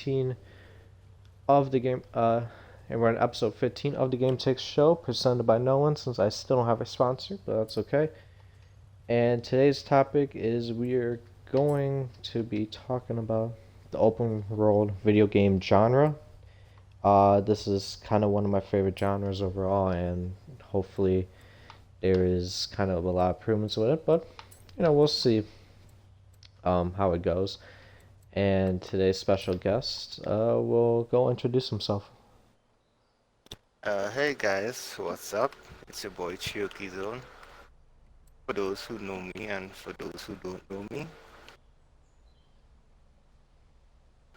15 of the game, and we're on episode 15 of the GameTakes show, presented by no one since I still don't have a sponsor, but that's okay. And today's topic is we're going to be talking about the open world video game genre. This is kind of one of my favorite genres overall, and hopefully there is kind of a lot of improvements with it, but we'll see how it goes. And today's special guest will go introduce himself. Hey guys, what's up? It's your boy chiokizone. For those who know me and for those who don't know me,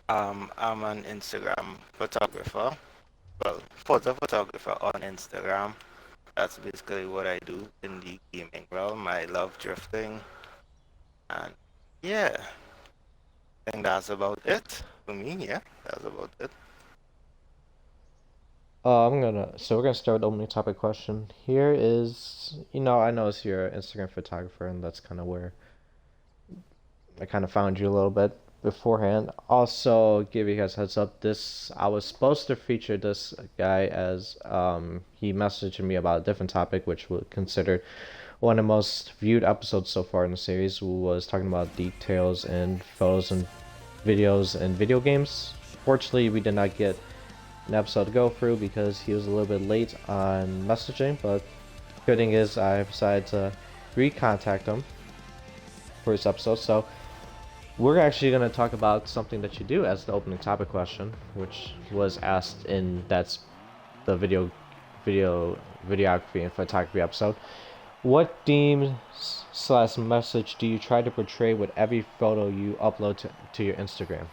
I'm an Instagram photographer. Well, photo photographer on Instagram. That's basically what I do in the gaming realm. I love drifting, and yeah, I think that's about it for me. Yeah, that's about it. So we're gonna start with the opening topic question. Here is, I noticed you're an Instagram photographer, and that's kind of where I kind of found you a little bit beforehand. Also, give you guys a heads up. I was supposed to feature this guy as he messaged me about a different topic, which was considered one of the most viewed episodes so far in the series. Was talking about details and photos and videos and video games. Fortunately, we did not get an episode to go through because he was a little bit late on messaging, but good thing is I decided to recontact him for this episode. So we're actually going to talk about something that you do as the opening topic question, which was asked in the videography and photography episode. What theme/message do you try to portray with every photo you upload to your Instagram?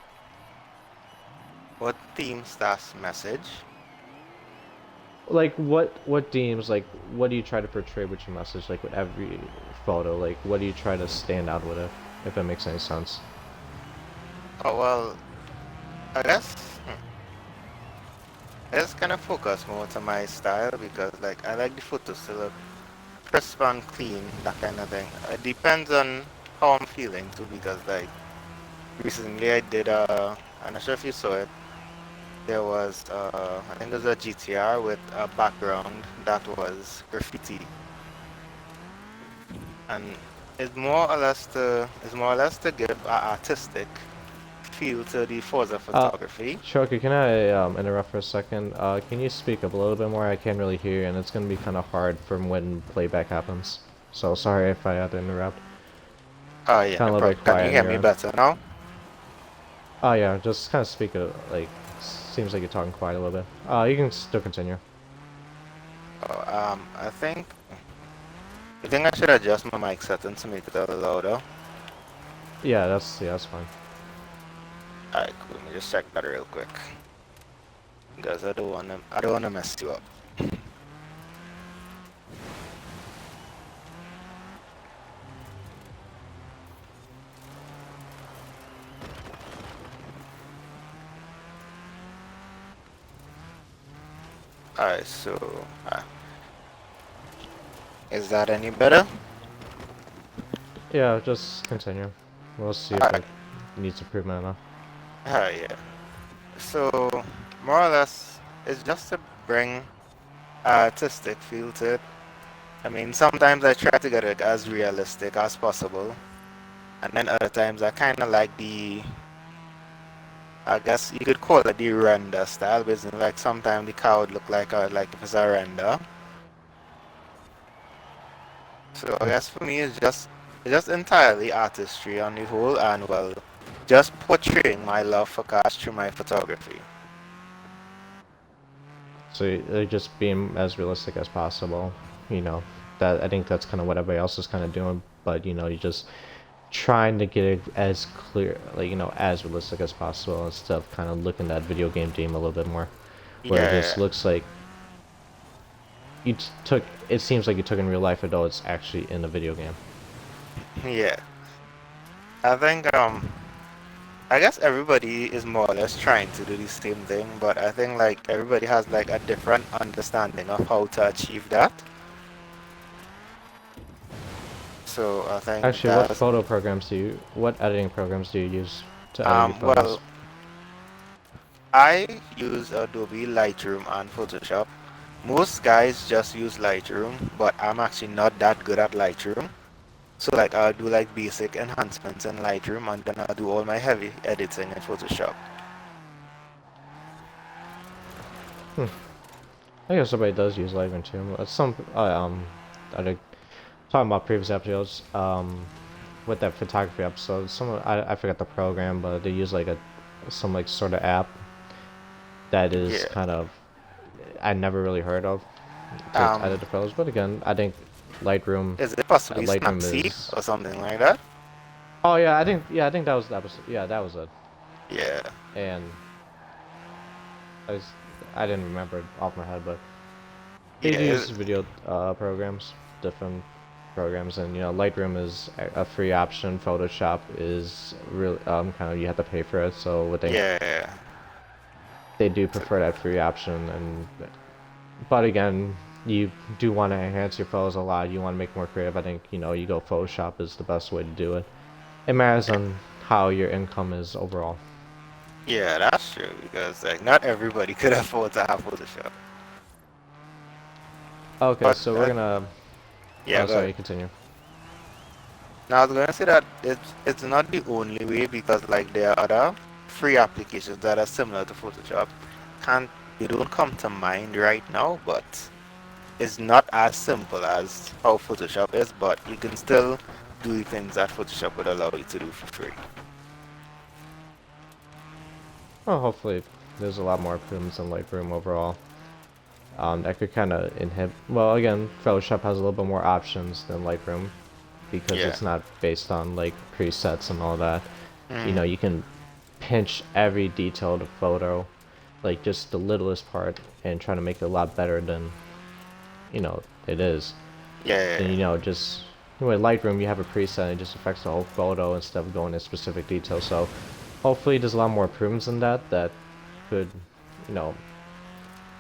What theme/message? Like what themes, like what do you try to portray with your message, like with every photo, like what do you try to stand out with it, if that makes any sense? Oh well, I guess. I just kind of focus more to my style because like I like the photos to look crisp and clean, that kind of thing. It depends on how I'm feeling too because like recently I did I'm not sure if you saw it. There was I think it was a GTR with a background that was graffiti, and it's more or less to give an artistic feel to the Forza uh photography. Shoki, can I interrupt for a second? Can you speak up a little bit more? I can't really hear you, and it's gonna be kind of hard from when playback happens, so sorry if I had to interrupt. Oh yeah, Kind no of a little bit problem. Can you quiet on hear your me end. better now? Oh yeah, just kind of speak it, like seems like you're talking quiet a little bit. You can still continue. Oh, I think I should adjust my mic settings to make it a little louder. Yeah, that's fine. Alright, cool. Let me just check that real quick. Because I don't wanna mess you up. Alright, so is that any better? Yeah, just continue. We'll see if Alright, it needs improvement enough. yeah. So more or less it's just to bring artistic feel to it. I mean sometimes I try to get it as realistic as possible. And then other times I kinda like I guess you could call it the render style, because like sometimes the car would look like if it's a render. So I guess for me it's just entirely artistry on the whole, and well, just portraying my love for cars through my photography. So they're just being as realistic as possible. You know, that I think that's kind of what everybody else is kind of doing. But you're just trying to get it as clear, like as realistic as possible, instead of kind of looking at video game theme a little bit more, where it just Yeah, looks like took. It seems like you took in real life, although it's actually in a video game. yeah. I think I guess everybody is more or less trying to do the same thing, but I think like everybody has like a different understanding of how to achieve that. So I think Actually, that's what editing programs do you use to edit your well, photos? I use Adobe Lightroom and Photoshop. Most guys just use Lightroom, but I'm actually not that good at Lightroom. So like I'll do like basic enhancements in Lightroom and then I'll do all my heavy editing in Photoshop. Hmm. I guess somebody does use Lightroom too. Some I think talking about previous episodes, with that photography episode, I forgot the program, but they use like some like sort of app that is Yeah. kind of I never really heard of to Um, edit the photos. But again, I think Lightroom is it possibly Lightroom Snapseed is. or something like that? Oh yeah, I think that was the episode. Yeah, that was it. Yeah. And I was I didn't remember it off my head, but they Yeah. do use video programs, different programs, and you know Lightroom is a free option. Photoshop is really kind of you have to pay for it. So what Yeah. they do So, prefer that free option, and but again, you do want to enhance your photos a lot. You want to make more creative. I think you know you go Photoshop is the best way to do it. It matters on how your income is overall. yeah, that's true because like not everybody could afford to have Photoshop. Okay, But so we're gonna. yeah, Oh, good. sorry, continue. Now I was gonna say that it's not the only way because like there are other free applications that are similar to Photoshop. Can't They don't come to mind right now, but it's not as simple as how Photoshop is, but you can still do things that Photoshop would allow you to do for free. Well, hopefully, there's a lot more improvements in Lightroom overall. That could kind of inhibit. Well, again, Photoshop has a little bit more options than Lightroom because Yeah. it's not based on like presets and all that. You know, Mm. you can pinch every detailed photo, like just the littlest part, and try to make it a lot better than you know it is. And Yeah. you know, just with Lightroom, you have a preset and it just affects the whole photo instead of going into specific details. So hopefully, there's a lot more improvements in that that could, you know,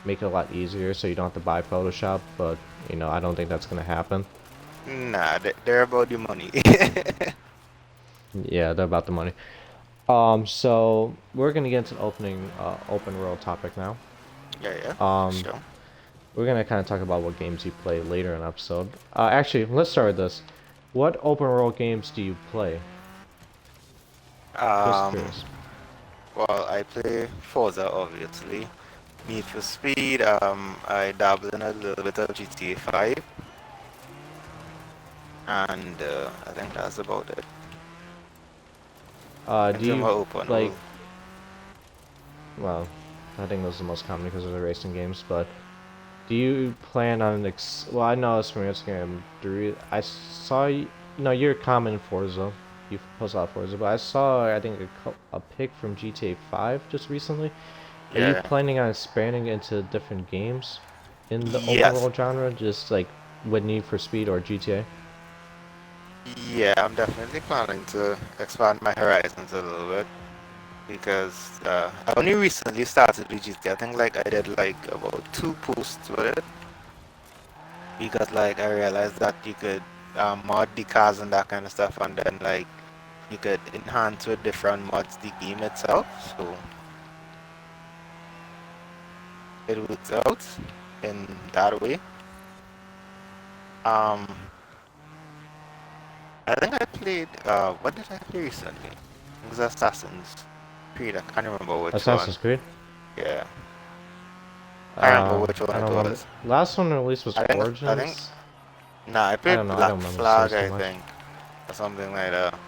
make it a lot easier so you don't have to buy Photoshop. But you know, I don't think that's gonna happen. Nah, they're about the money. Yeah, they're about the money. So we're gonna get into the open world topic now. Yeah, yeah, for Um, sure. we're gonna kind of talk about what games you play later in the episode. Actually, let's start with this. What open world games do you play? Just Um, curious. well, I play Forza, obviously. Need for Speed. I dabble in a little bit of GTA 5, and I think that's about it. In Do terms of you open like? world. Well, I think those are the most common because of the racing games. But do you plan on Well, I know it's from Instagram. I saw you. No, you're common in Forza. You post a lot of Forza, but I saw I think a pic from GTA 5 just recently. Are you Yeah. planning on expanding into different games in the open Yes. world genre, just like with Need for Speed or GTA? Yeah, I'm definitely planning to expand my horizons a little bit because I only recently started with GTA. I think like I did like about two posts with it because like I realized that you could mod the cars and that kind of stuff, and then like you could enhance with different mods the game itself. So it works out in that way. Um, I think I played. What did I play recently? It was Assassin's Creed. I can't remember which one. Assassin's Creed. Yeah, I can't remember which one I it don't remember. was. Last one released was I think. Origins. Nah, I I played don't know. I Black don't remember the Flag, series too I much. think, or something like that.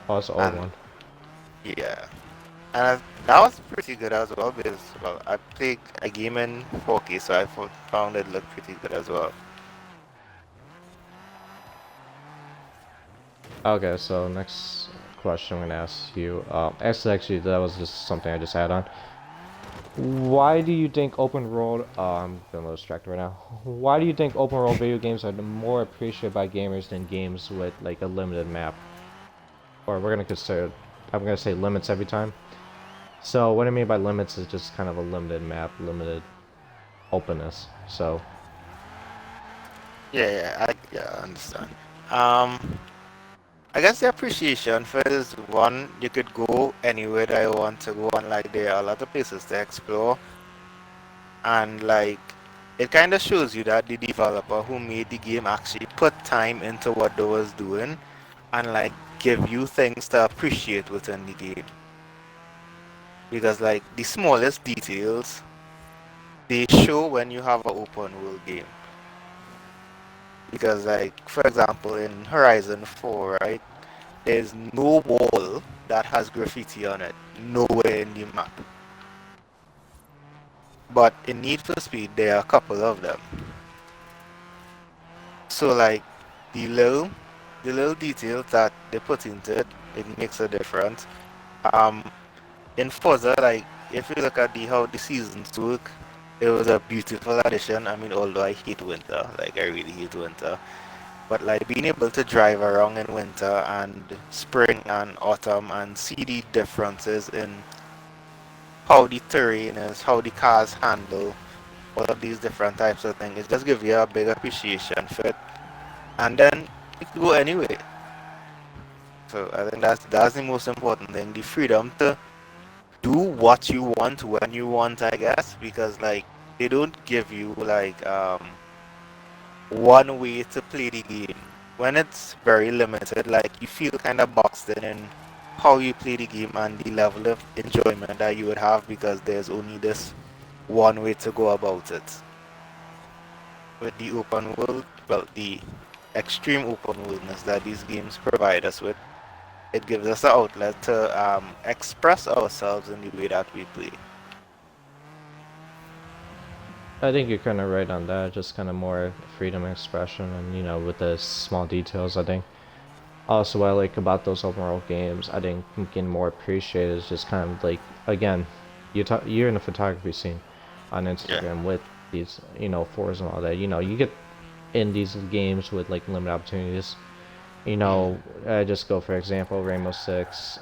Oh, it's the old And one. yeah, and that was pretty good as well because well, I played a game in 4K, so I found it looked pretty good as well. Okay, so next question I'm gonna ask you. Actually, that was just something I just had on. Why do you think open world? I'm feeling a little distracted right now. Why do you think open world video games are more appreciated by gamers than games with like a limited map? Or we're gonna consider. I'm gonna say limits every time. So what I mean by limits is just kind of a limited map, limited openness. So Yeah, I understand. Um, I guess the appreciation for it is one, you could go anywhere that you want to go, and like there are a lot of places to explore, and like it kind of shows you that the developer who made the game actually put time into what they was doing, and like give you things to appreciate within the game. Because like the smallest details they show when you have an open world game. Because like for example in Horizon 4, right? There's no wall that has graffiti on it. Nowhere in the map. But in Need for Speed there are a couple of them. So like the little the little details that they put into it, it makes a difference. Um in Forza, like if you look at the how the seasons work, it was a beautiful addition. I mean, although I hate winter, like I really hate winter, but like being able to drive around in winter and spring and autumn and see the differences in how the terrain is, how the cars handle all of these different types of things, it just gives you a big appreciation for it. And then you can go anyway. So I think that's the most important thing, the freedom to do what you want when you want, I guess, because like they don't give you like one way to play the game. When it's very limited, like you feel kind of boxed in how you play the game and the level of enjoyment that you would have because there's only this one way to go about it. With the open world, well, the extreme open worldness that these games provide us with, it gives us an outlet to express ourselves in the way that we play. I think you're kind of right on that. Just kind of more freedom of expression, and with the small details. I think also what I like about those open world games, I think getting more appreciated is just kind of like, again, you're in the photography scene on Yeah. Instagram with these fours and all that. You get in these games with like limited opportunities. Mm. I just go for example, Rainbow Six.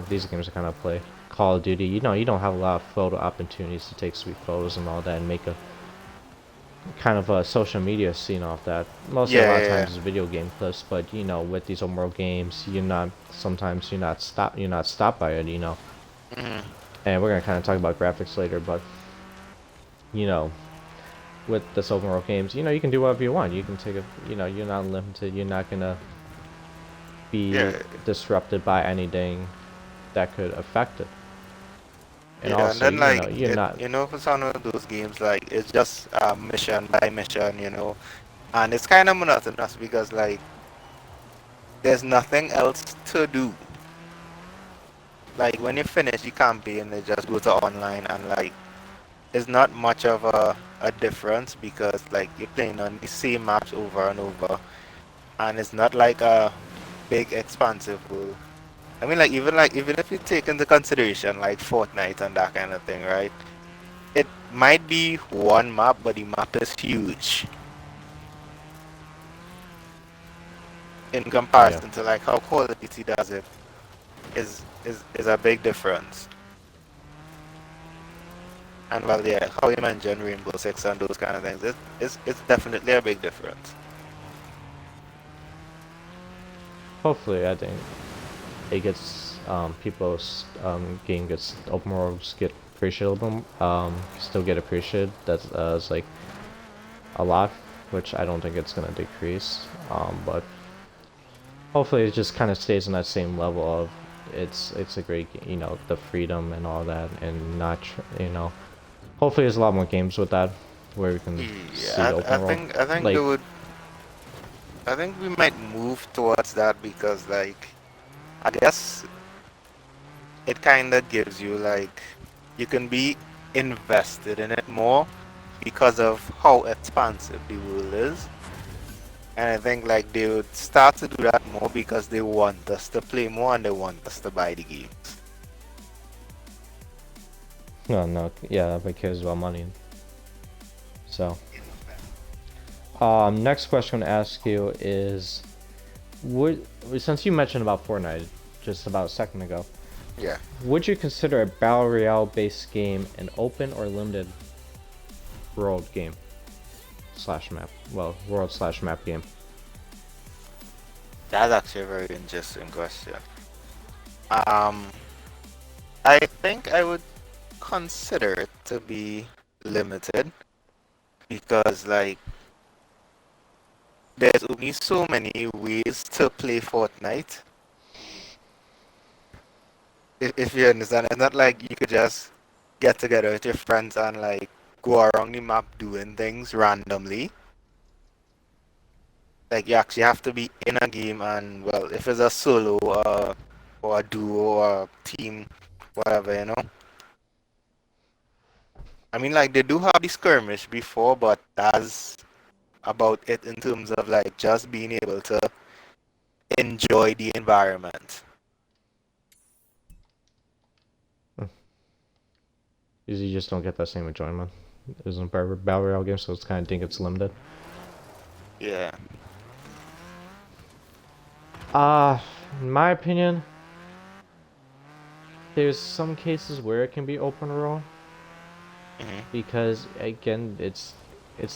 These games I kind of play. Call of Duty. You don't have a lot of photo opportunities to take sweet photos and all that and make a kind of a social media scene off that. Mostly a Yeah, lot of yeah, times it's video game clips, but with these open world games, you're not stopped by it. yeah. Hmm. And we're gonna kind of talk about graphics later, but you know, with this open world games, you can do whatever you want. You can take a, you're not limited. You're not gonna be Yeah, disrupted by anything that could affect it. And yeah, and also, then like you're it, not. for some of those games, like it's just mission by mission, and it's kind of monotonous because like there's nothing else to do. Like when you finish the campaign, they just go to online, and like it's not much of a difference because like you're playing on the same maps over and over, and it's not like a big expansive world. I mean, like even if you take into consideration like Fortnite and that kind of thing, right? It might be one map, but the map is huge in Yeah. comparison to like how Call of Duty does it. Is a big difference. And well, yeah, how you mentioned Rainbow Six and those kind of things, it's definitely a big difference. Hopefully, I think it gets people's game gets open worlds get appreciable. Still get appreciated. That's it's like a lot, which I don't think it's gonna decrease. But hopefully, it just kind of stays on that same level of it's a great the freedom and all that, and not hopefully there's a lot more games with that where we can see Yeah, open world I think they like would. I think we might move towards that because like I guess it kind of gives you like you can be invested in it more because of how expansive the world is. And I think like they would start to do that more because they want us to play more and they want us to buy the games. no yeah, but cares about money. So next question to ask you is, would since you mentioned about Fortnite just about a second ago, Yeah. would you consider a battle royale based game an open or limited world game slash map? Well, world slash map game. That's actually a very interesting question. Um, I think I would consider it to be limited because, like, there's only so many ways to play Fortnite. If you understand, it's not like you could just get together with your friends and like go around the map doing things randomly. Like you actually have to be in a game, and well, if it's a solo or a duo or a team, whatever, you know. I mean, like they do have the skirmish before, but that's about it in terms of like just being able to enjoy the environment. Because you just don't get that same enjoyment. It isn't a battle royale game, so it's kind of think it's limited. Yeah. In my opinion, there's some cases where it can be open world Hmm. because again, it's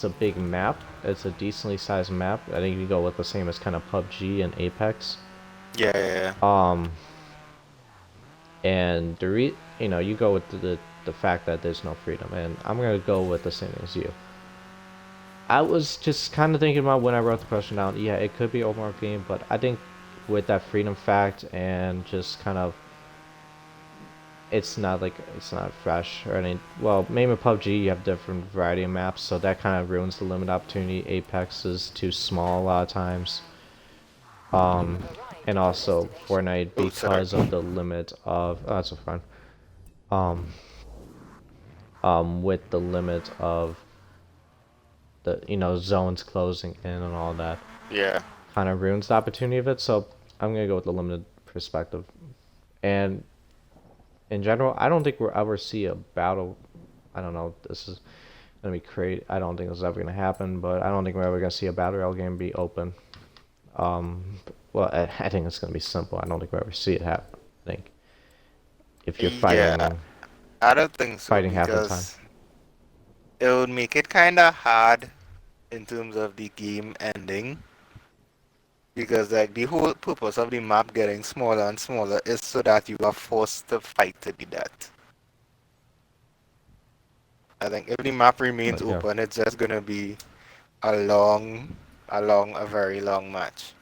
a big map. It's a decently sized map. I think you go with the same as kind of PUBG and Apex. Yeah, yeah, Um, and you go with the fact that there's no freedom, and I'm gonna go with the same as you. I was just kind of thinking about when I wrote the question down. Yeah, it could be open world game, but I think with that freedom fact and just kind of it's not fresh or any. Well, maybe with PUBG you have different variety of maps, so that kind of ruins the limit opportunity. Apex is too small a lot of times. Um, and also Fortnite yeah. Oh, sorry. because of the limit of that's a fun. Um, with the limit of the zones closing in and all that, Yeah. kind of ruins the opportunity of it. So I'm gonna go with the limited perspective. And in general, I don't think we'll ever see a battle. I don't know. This is gonna be crazy. I don't think this is ever gonna happen, but I don't think we're ever gonna see a battle royale game be open. Well, I think it's gonna be simple. I don't think we'll ever see it happen. I think if you're Yeah, I don't think so fighting half the time. because it would make it kind of hard in terms of the game ending because like the whole purpose of the map getting smaller and smaller is so that you are forced to fight to the death. I think if the map remains But yeah. open, it's just gonna be a a very long match.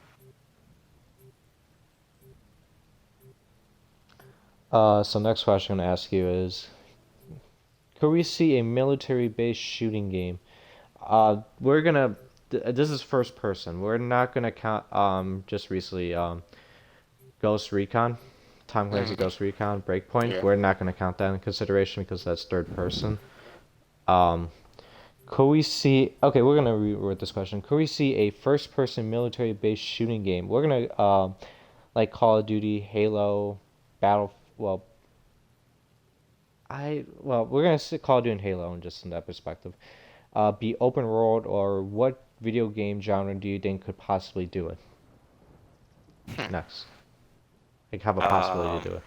So next question I'm gonna ask you is, could we see a military-based shooting game? We're gonna. This is first person. We're not gonna count. Just recently, Ghost Recon, Tom Clancy Hmm. Ghost Recon, Breakpoint. Yeah. We're not gonna count that in consideration because that's third person. Um, could we see? Okay, we're gonna reword this question. Could we see a first-person military-based shooting game? We're gonna like Call of Duty, Halo, Battle. We're gonna see Call of Duty and Halo, and just in that perspective. Be open world, or what video game genre do you think could possibly do it Hmm. next? Like have a possibility to Um, do it.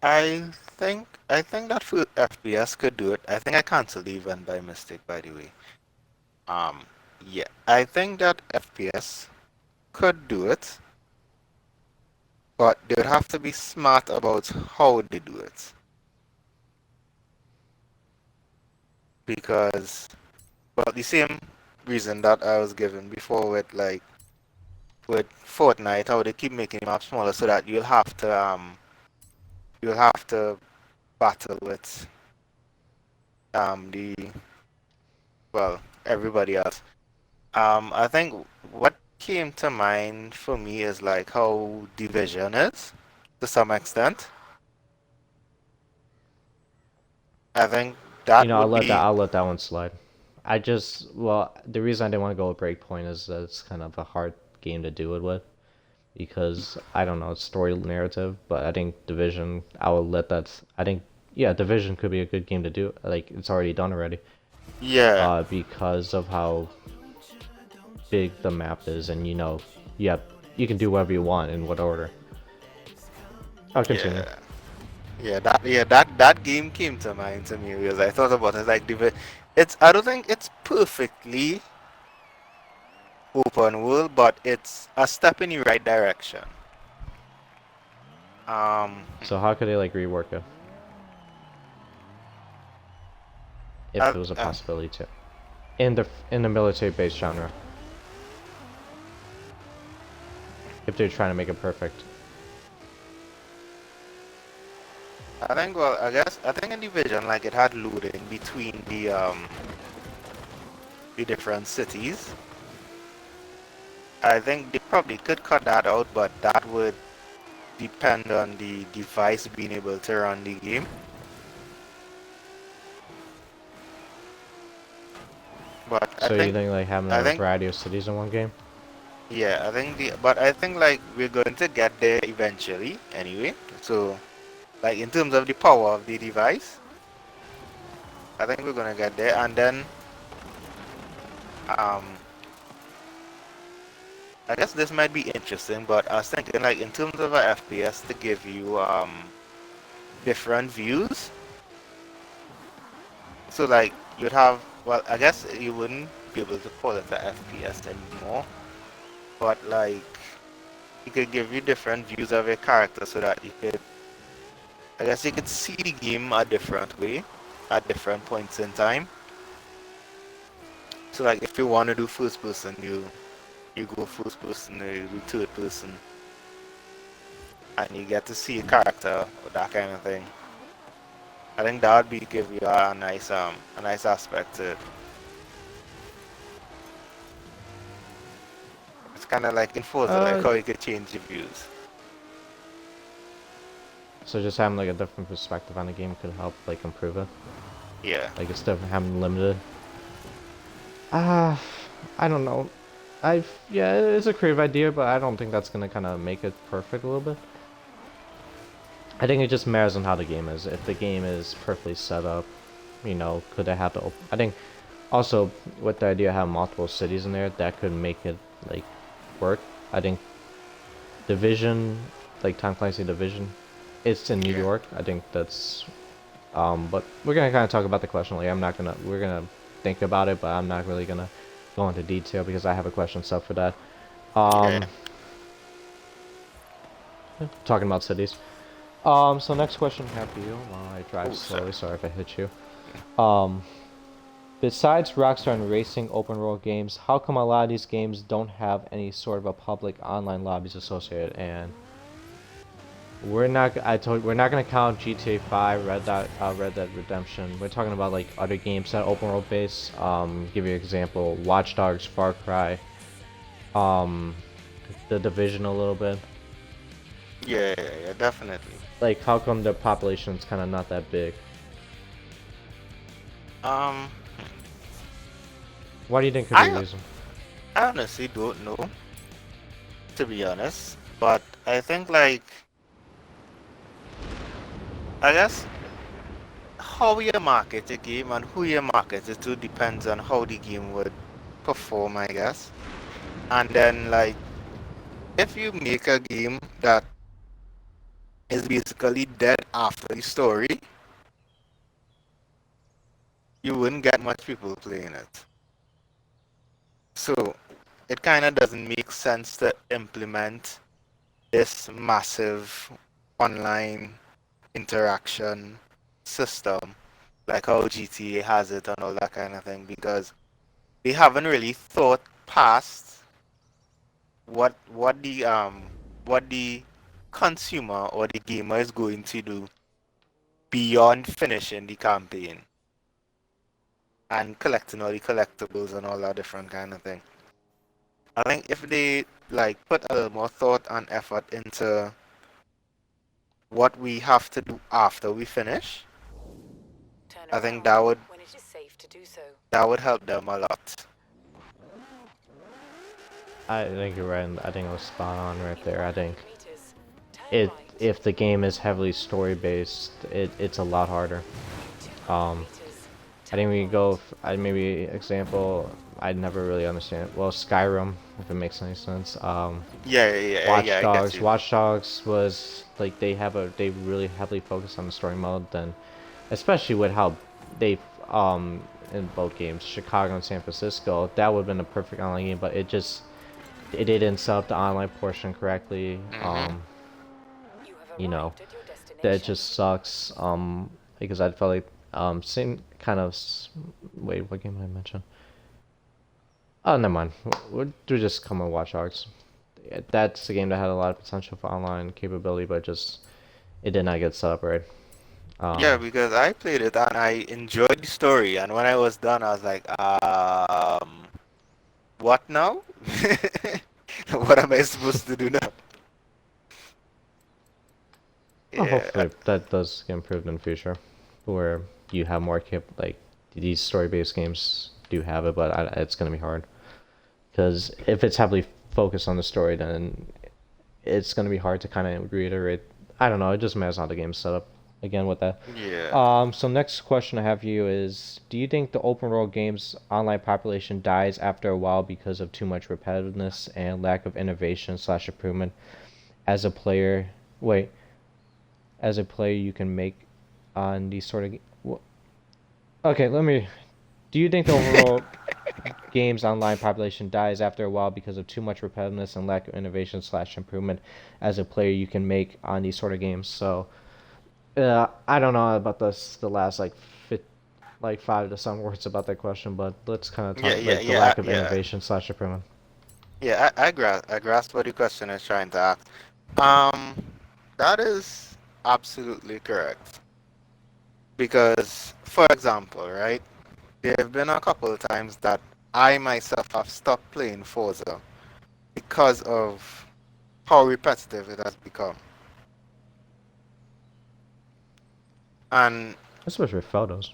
I think that for FPS could do it. I think I canceled the event by mistake, by the way. Um, yeah, I think that FPS could do it, but they would have to be smart about how they do it. Because, well, the same reason that I was given before with like with Fortnite, how they keep making maps smaller so that you'll have to battle with the well everybody else. I think what came to mind for me is like how Division is to some extent. I think that would be I'll let that one slide. The reason I didn't want to go with Breakpoint is that it's kind of a hard game to do it with because I don't know, it's story narrative, but I think Division, I will let that. I think yeah, Division could be a good game to do. Like it's already done already. yeah, Because of how big the map is, and yeah, you can do whatever you want in what order. I'll continue. yeah, that game came to mind to me because I thought about it like It's I don't think it's perfectly open world, but it's a step in the right direction. Um, So how could they like rework it if I, it was a I, possibility to in the military-based genre? If they're trying to make it perfect. I think, well, I think in Division, like, it had looting between the different cities. I think they probably could cut that out, but that would depend on the device being able to run the game. But So you think like having I a think, variety of cities in one game? yeah, but I think like we're going to get there eventually anyway. So, like in terms of the power of the device, I think we're gonna get there, and then um, I guess this might be interesting. But I was thinking like in terms of a FPS to give you different views. So like you'd have, well, I guess you wouldn't be able to call it a FPS anymore, but like it could give you different views of your character so that you could, I guess you could see the game a different way at different points in time. So like if you want to do first person, you go first person, you do third person, and you get to see a character or that kind of thing. I think that would be give you a nice aspect to it. It's kind of like in Forza, like Uh, how you could change your views. so just having like a different perspective on the game could help like improve it. Yeah. Like instead of having limited. Ah, I don't know. Yeah, it's a creative idea, but I don't think that's gonna kind of make it perfect a little bit. I think it just matters on how the game is. If the game is perfectly set up, could they have to? I think also with the idea of having multiple cities in there, that could make it like work. I think Division, like Tom Clancy Division, it's in New Yeah. York. I think that's. But we're gonna kind of talk about the question later. We're gonna think about it, but I'm not really gonna go into detail because I have a question set for that. Yeah. Um, talking about cities. So next question I have for you while I drive Oh, sorry. slowly. Sorry if I hit you. Um, Besides Rockstar and racing open world games, how come a lot of these games don't have any sort of a public online lobbies associated? And we're not gonna count GTA 5, Red Dead Redemption. We're talking about like other games that are open world based. Give you an example: Watch Dogs, Far Cry, um, The Division a little bit. Yeah, yeah, yeah, definitely. Like, how come the population's kind of not that big? Um, Why do you think could be the I reason? I honestly don't know, to be honest. But I think like I guess how you market a game and who you market it to depends on how the game would perform, I guess. And then like if you make a game that is basically dead after the story, you wouldn't get much people playing it. So it kind of doesn't make sense to implement this massive online interaction system like how GTA has it and all that kind of thing because they haven't really thought past what the consumer or the gamer is going to do beyond finishing the campaign and collecting all the collectibles and all that different kind of thing. I think if they like put a little more thought and effort into what we have to do after we finish, I think that would help them a lot. I think you're right. I think it was spot on right there. I think it if the game is heavily story based, it's a lot harder. Um, I think we go. I maybe example. I never really understand. Well, Skyrim, if it makes any sense. Yeah, yeah, yeah, yeah, Watch I get Dogs. you. Watch Dogs was like they really heavily focus on the story mode. Then, especially with how they in both games, Chicago and San Francisco. That would have been a perfect online game, but it didn't set up the online portion correctly. Mm-hmm. You know, that just sucks. Because I felt like same kind of. Wait, what game did I mention? Oh, never mind. We'll do just come and Watch Dogs. That's a game that had a lot of potential for online capability, but just it did not get set up right. Yeah, Um, because I played it and I enjoyed the story, and when I was done, I was like, what now? What am I supposed to do now? well, Yeah, hopefully that does get improved in the future, where you have more like these story-based games do have it, but it's gonna be hard because if it's heavily focused on the story, then it's gonna be hard to kind of reiterate. I don't know. It just matters how the game's set up. Again, with that. yeah. So next question I have for you is: do you think the open world games online population dies after a while because of too much repetitiveness and lack of innovation slash improvement as a player? Wait, as a player you can make on these sort of. Okay, let me. Do you think the overall games online population dies after a while because of too much repetitiveness and lack of innovation slash improvement as a player you can make on these sort of games? So, I don't know about the last like 5 to some words about that question, but let's kind of Yeah, talk yeah, like the yeah, lack of yeah. innovation slash improvement. Yeah, I grasp what the question is trying to ask. Um, that is absolutely correct. Because, for example, right, there have been a couple of times that I myself have stopped playing Forza because of how repetitive it has become. And Especially with photos.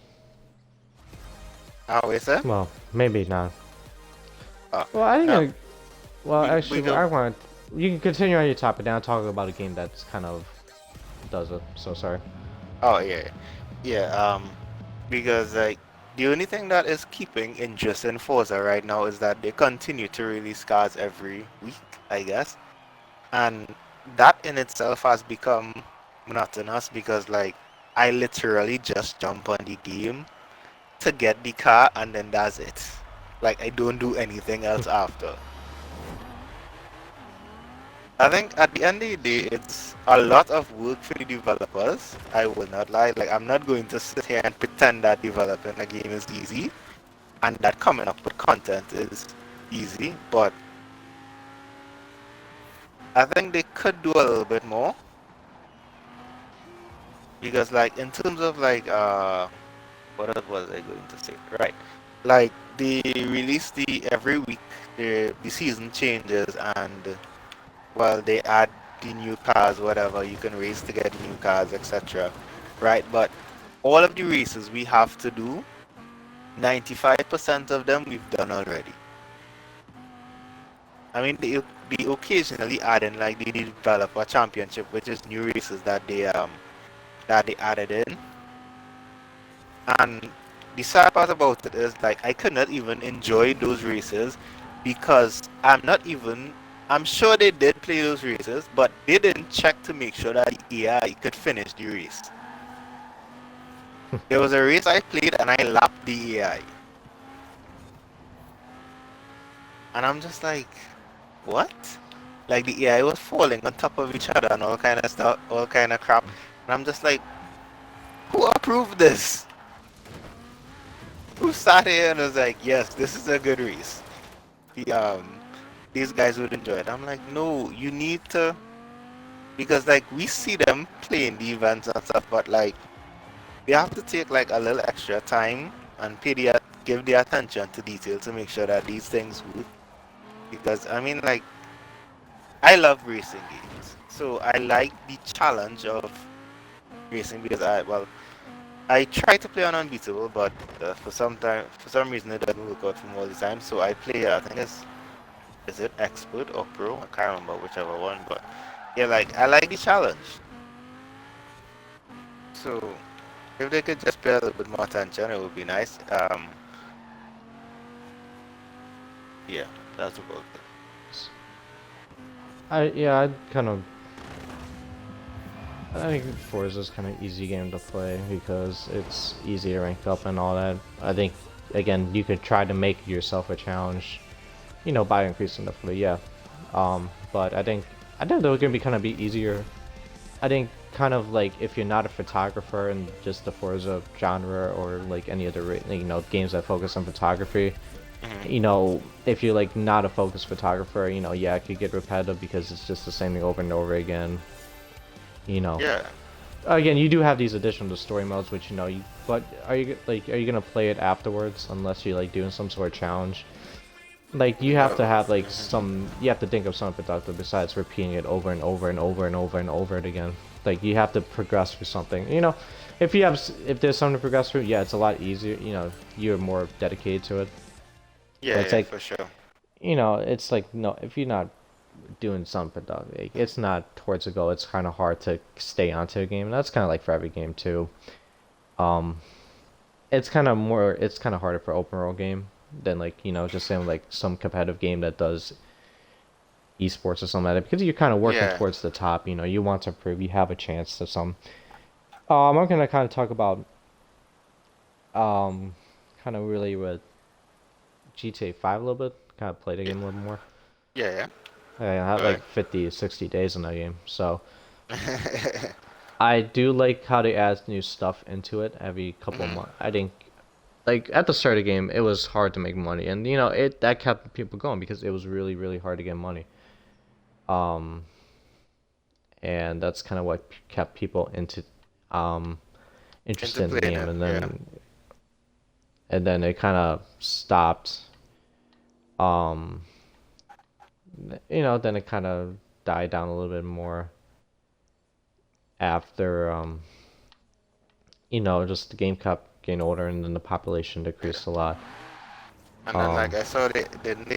how is it? Well, maybe not. Uh, Well, I think no, well, we actually, go. I want you can continue on your topic now, talking about a game that's kind of does it. So sorry. Oh yeah, yeah. Because like the only thing that is keeping interest in Forza right now is that they continue to release cars every week, I guess, and that in itself has become monotonous because like I literally just jump on the game to get the car and then that's it. Like I don't do anything else after. I think at the end of the day, it's a lot of work for the developers. I will not lie. Like, I'm not going to sit here and pretend that developing a game is easy and that coming up with content is easy. But I think they could do a little bit more because, like, in terms of like, what else was I going to say? Right, like they release the every week the season changes and well, they add the new cars, whatever, you can race to get new cars, etc. Right? But all of the races we have to do, 95% of them we've done already. I mean, they occasionally add in like the developer championship, which is new races that they added in. And the sad part about it is like I could not even enjoy those races because I'm sure they did play those races, but they didn't check to make sure that the AI could finish the race. There was a race I played and I lapped the AI. And I'm just like, what? Like the AI was falling on top of each other and all kind of stuff, all kind of crap. And I'm just like, who approved this? Who sat here and was like, yes, this is a good race. The these guys would enjoy it. I'm like, no, you need to because like we see them playing the events and stuff, but like they have to take like a little extra time and give the attention to detail to make sure that these things work. Because I mean, like I love racing games, so I like the challenge of racing because I try to play on unbeatable, but for some reason it doesn't work out for me all the time. So I play, I think it's is it expert or pro? I can't remember whichever one, but yeah, like I like the challenge. So if they could just pay a little bit more attention, it would be nice. Yeah, that's about it. I kind of I think Forza is kind of easy game to play because it's easy to rank up and all that. I think again, you could try to make yourself a challenge, by increasing the difficulty. Yeah. But I think they're gonna be kind of be easier. I think kind of like if you're not a photographer in just the Forza genre or like any other games that focus on photography, Hmm. if you're like not a focused photographer, yeah, it could get repetitive because it's just the same thing over and over again. You know, Yeah. again, you do have these additional story modes, which but are you gonna play it afterwards unless you're like doing some sort of challenge? Like you have No. to have like Hmm. you have to think of something productive besides repeating it over and over and over and over and over it again. Like you have to progress through something. If there's something to progress through, yeah, it's a lot easier. You're more dedicated to it. But Yeah, it's yeah, like, for sure. it's like no, if you're not doing something productive, like, it's not towards a goal. It's kind of hard to stay onto a game. And that's kind of like for every game too. Um, it's kind of harder for open world game than like just saying like some competitive game that does esports or something like that because you're kind of working Yeah. towards the top. You want to prove you have a chance to some. I'm gonna kind of talk about um, kind of really with GTA 5 a little bit. Kind of play the Yeah, game a little more. yeah. I had Yeah. like 50, 60 days in that game, so Go I do like how they add new stuff into it every couple of Mhm. months. I think like at the start of the game, it was hard to make money, and it that kept people going because it was really really hard to get money. Um, and that's kind of what kept people um Into interested in the playing game, it, and yeah. then it kind of stopped. Um, then it kind of died down a little bit more after just the game kept getting older, and then the population decreased a lot. And then like Um, I saw they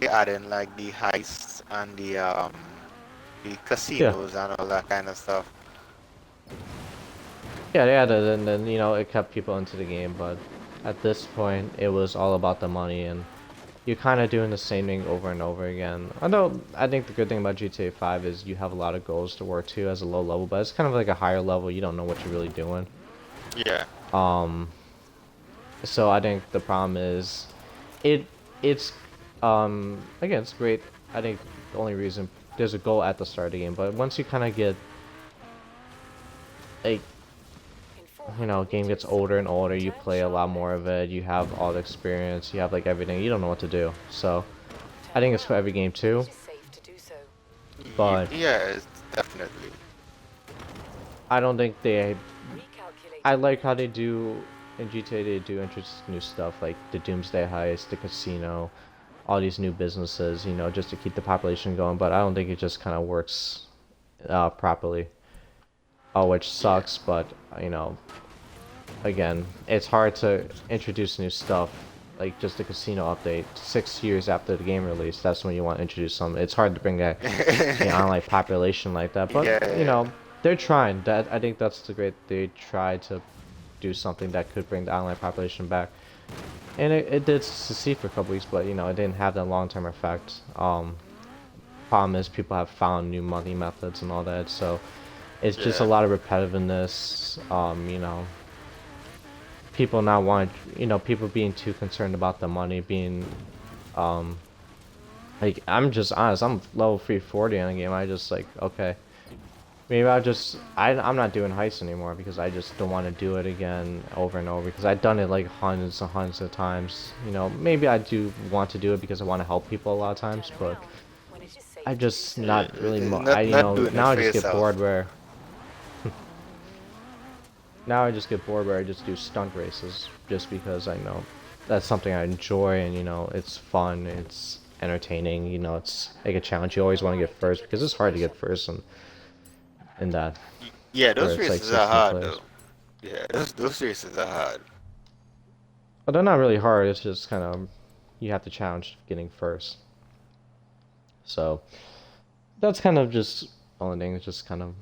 add in like the heists and the yeah, casinos and all that kind of stuff. yeah, they added, and then it kept people into the game, but at this point, it was all about the money, and you're kind of doing the same thing over and over again. Although I think the good thing about GTA 5 is you have a lot of goals to work to as a low level, but it's kind of like a higher level. You don't know what you're really doing. Yeah. Um, so I think the problem is it it's again it's great. I think the only reason there's a goal at the start of the game, but once you kind of get like In 400 game gets meters, older and older, you turn play a lot sharp more of left. it. You have all the experience. You have like everything. You don't know what to do. So I Turn think it's for right every game when it too. is safe to do so. But Yeah, it's definitely. I don't think they I Recalculating like how route. they do in GTA. They do introduce new stuff like the Doomsday Heist, the casino, all these new businesses. Just to keep the population going. But I don't think it just kind of works properly. Which Yeah. sucks. But again, it's hard to introduce new stuff. Like just the casino update, 6 years after the game release. That's when you want to introduce some. It's hard to bring that online population like that. But Yeah. they're trying. That I think that's the great. They try to do something that could bring the online population back. And it did succeed for a couple weeks, but it didn't have that long-term effect. Problem is people have found new money methods and all that, so it's just a Yeah. lot of repetitiveness. People not want, people being too concerned about the money being, um, like I'm just honest. I'm level 340 on a game. I just like okay. Maybe I'm not doing heists anymore because I just don't want to do it again over and over because I've done it like hundreds and hundreds of times. Maybe I do want to do it because I want to help people a lot of Turn times, but around when it is I safe to do just so. not really Not not doing it now I for just get yourself. bored where now I just get bored where I just do stunt races just because I know that's something I enjoy and it's fun, it's entertaining, it's like a challenge. You always Turn want to get right first into because it's hard to get registration. first in that Yeah, where those it's like races are 16 hard players. though. Yeah, those races are hard. But they're not really hard. It's just kind of you have to challenge getting first. So that's kind of just only thing. It's just kind of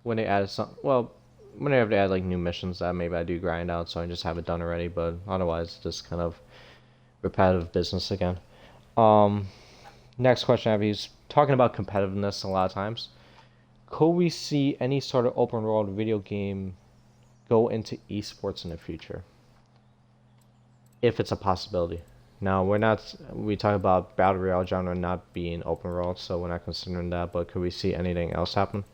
when they add some. Well, whenever they add like new missions that maybe I do grind out, so I just have it done already. But otherwise, just kind of repetitive business again. Um, Next question I have is talking about competitiveness a lot of times. Could we see any sort of open world video game go into esports in the future? if it's a possibility. Now we talk about battle royale genre not being open world, so we're not considering that. But could we see anything else happen?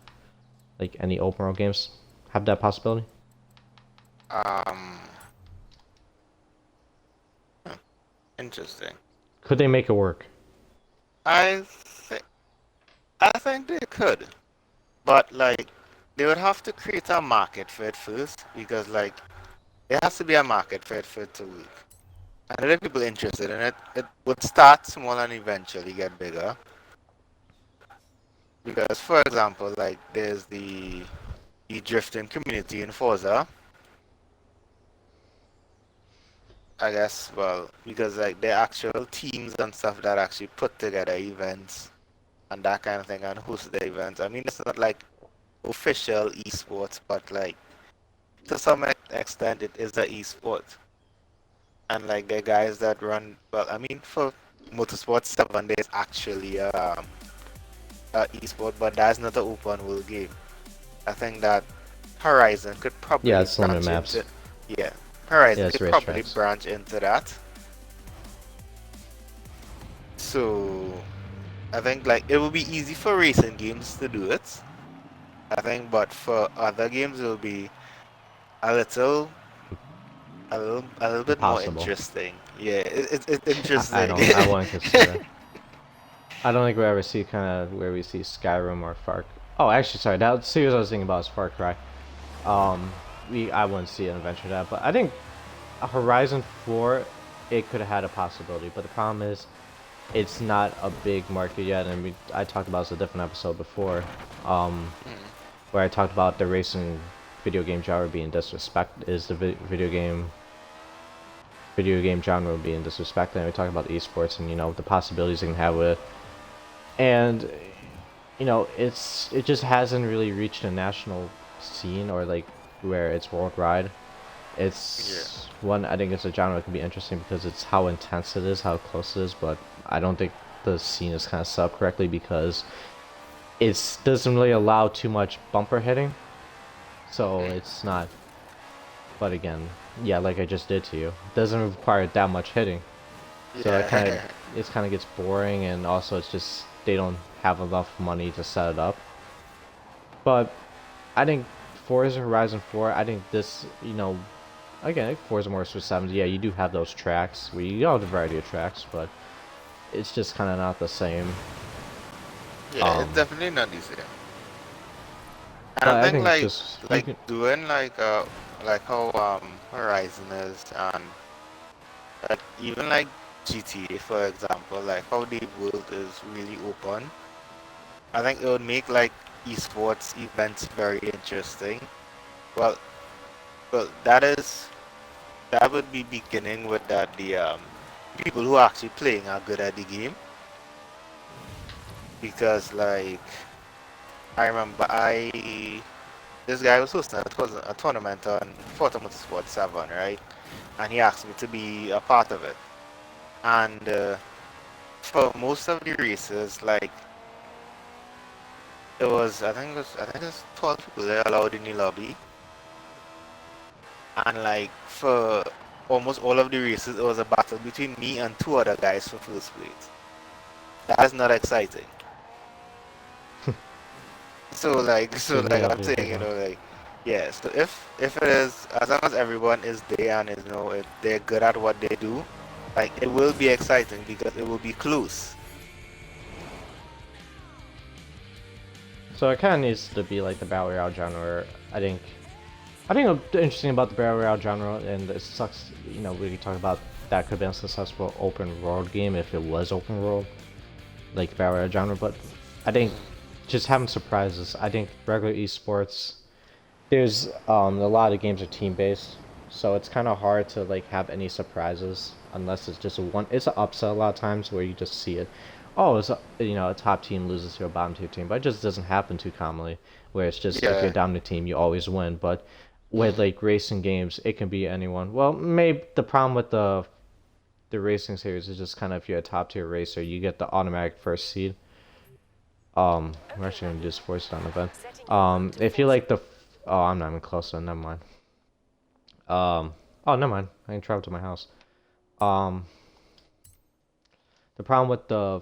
Like any open world games have that possibility? Um, Interesting. Could they make it work? I think I think they could, but like they would have to create a market for it first because like there has to be a market for it to work. And there are people interested in it. It would start small and eventually get bigger. Because for example, like there's the drifting community in Forza. I guess well because like there are actual teams and stuff that actually put together events and that kind of thing and host the events. I mean it's not like official esports, but like to some extent it is a esport. And like the guys that run, well, I mean for Motorsport 7 there's actually a esport, but that's not an open world game. I think that Horizon could Yeah, probably it's limited branch maps. into, yeah, Horizon Yeah, it's could probably racetracks. branch into that. So I think like it will be easy for racing games to do it. I think, but for other games it will be a little a little bit more Impossible. interesting. Yeah, it's I interesting. don't. I wouldn't consider. I don't think we ever see kind of where we see Skyrim or Far. Oh, actually, sorry. That series I was thinking about is Far Cry. I wouldn't see an adventure that, but I think a Horizon 4, it could have had a possibility. But the problem is, it's not a big market yet, and I talked about this in a different episode before, um, Mm, where I talked about the racing video game genre being disrespect is the video game genre being disrespected, and we talked about esports and the possibilities it can have with it. And it just hasn't really reached a national scene or like where it's worldwide. yeah. It's one I think it's a genre that can be interesting because it's how intense it is, how close it is, but I don't think the scene is kind of set up correctly because it doesn't really allow too much bumper hitting, so Mm, it's not. But again, yeah, like I just did to you, it doesn't require that much hitting, so yeah. it kind of gets boring, and also it's just they don't have enough money to set it up. But I think Forza Horizon 4, I think this, again, Forza Motorsport 7, yeah, you do have those tracks where you have a variety of tracks, but it's just kind of not the same. Yeah, it's Um, definitely not the same. And but I I think think just you like can, doing like how Horizon is and like even like GTA for example, like how the world is really open. I think it would make like esports events very interesting. Well, that would be beginning with that the people who are actually playing are good at the game because like I remember I this guy was hosting a tournament on Forza Motorsport 7, right? And he asked me to be a part of it. And for most of the races, like I think it was 12 people they allowed in the lobby, and like for almost all of the races, it was a battle between me and two other guys for first place. That is not exciting. So shouldn't be like able I'm to saying, pick one. yeah. So if it is as long as everyone is there and if they're good at what they do, like it will be exciting because it will be close. So it kind of needs to be like the battle royale genre. Where I think what's interesting about the battle royale genre, and it sucks, we talk about that could be a successful open world game if it was open world, like battle royale genre. But I think Mm, just having surprises. I think regular esports, there's a lot of games are team based, so it's kind of hard to like have any surprises unless it's just a one. It's an upset a lot of times where you just see it. Oh, a top team loses to a bottom tier team, but it just doesn't happen too commonly. Where it's just if you're a yeah. dominant team, you always win. But with Mm, like racing games, it can be anyone. Well, maybe the problem with the racing series is just kind of if you're a top tier racer, you get the automatic first seed. We're Okay, actually gonna Matthew. just force it on event. Setting en route to If you Forza. like oh, I'm not even close, so never mind. Oh, never mind. I can travel to my house. Um, the problem with the